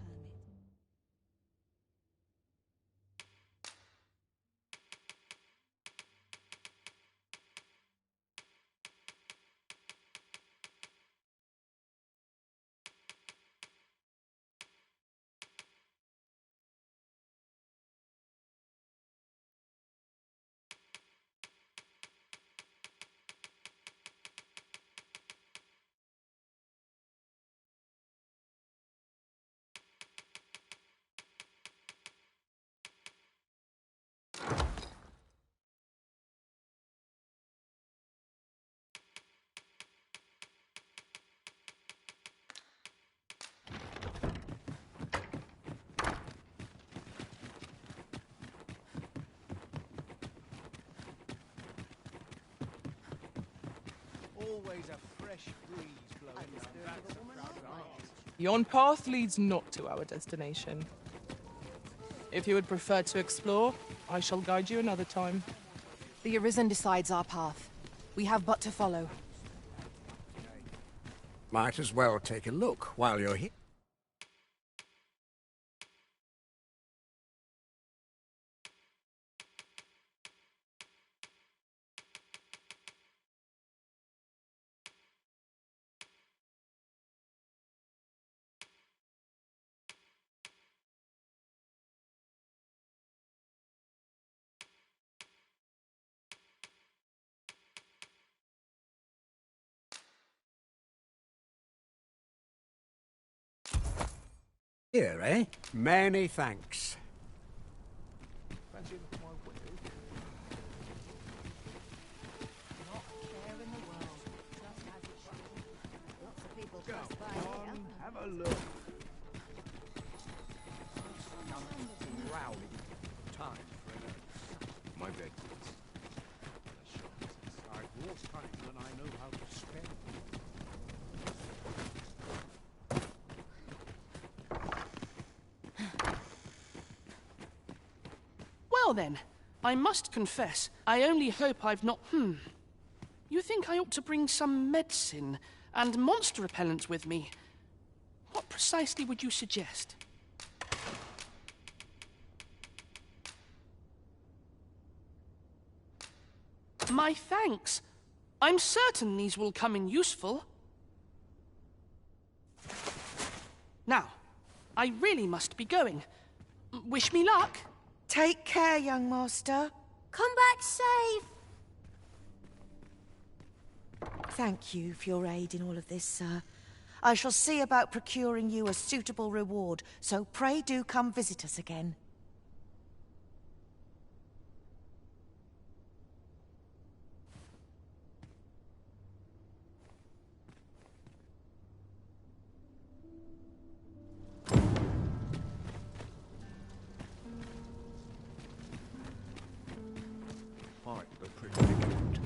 Always a fresh breeze blowing. That's a proud art. Yon path leads not to our destination. If you would prefer to explore, I shall guide you another time. The Arisen decides our path. We have but to follow. Might as well take a look while you're here. Here, eh? Many thanks. Hello. Time for an My bed. I've more time than I know how to spend. Well then, I must confess, I only hope I've not... You think I ought to bring some medicine and monster repellents with me? What precisely would you suggest? My thanks. I'm certain these will come in useful. Now, I really must be going. Wish me luck. Take care, young master. Come back safe. Thank you for your aid in all of this, sir. I shall see about procuring you a suitable reward, so pray do come visit us again. Quite the predicament.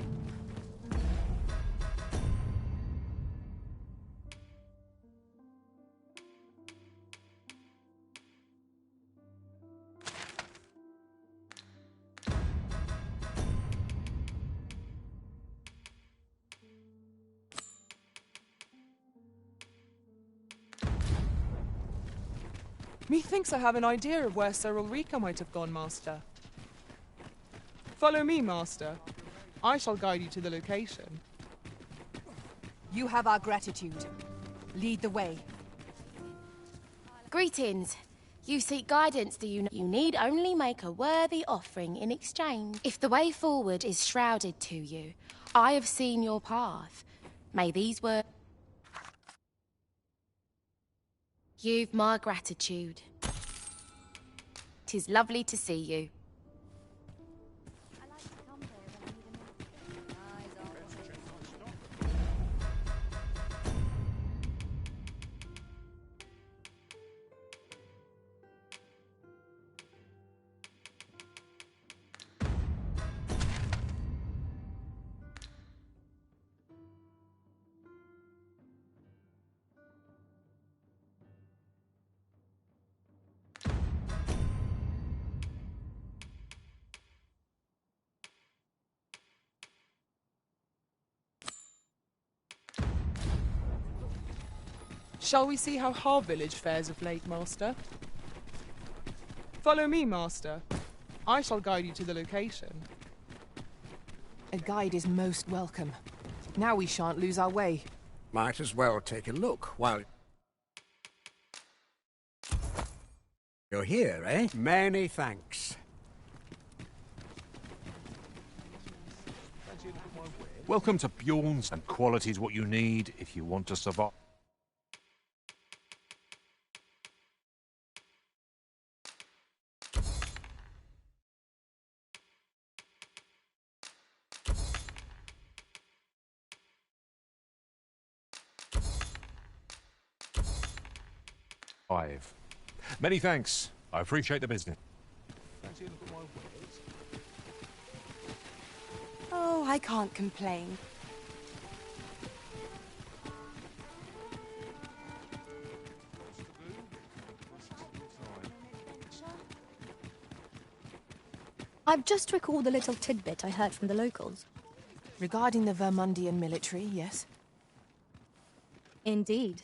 Methinks I have an idea of where Sir Ulrika might have gone, Master. Follow me, Master. I shall guide you to the location. You have our gratitude. Lead the way. Greetings. You seek guidance, do you know? You need only make a worthy offering in exchange. If the way forward is shrouded to you, I have seen your path. May these words... You've my gratitude. 'Tis lovely to see you. Shall we see how Har village fares of late, Master? Follow me, Master. I shall guide you to the location. A guide is most welcome. Now we shan't lose our way. Might as well take a look while you're here, eh? Many thanks. Welcome to Bjorn's, and quality is what you need if you want to survive. Many thanks. I appreciate the business. Oh, I can't complain. I've just recalled a little tidbit I heard from the locals. Regarding the Vermundian military, yes? Indeed.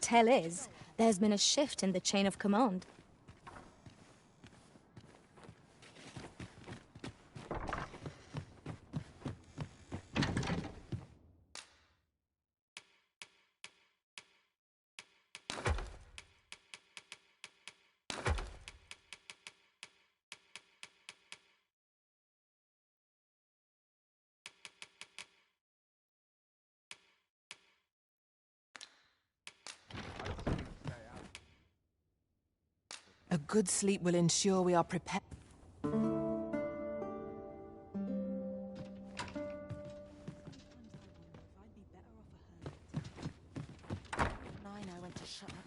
Tell is, there's been a shift in the chain of command. A good sleep will ensure we are prepared. I know when to shut up.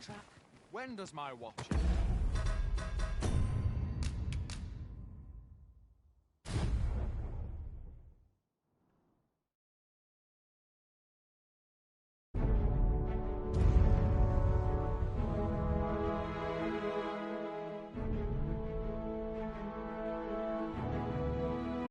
does my watching.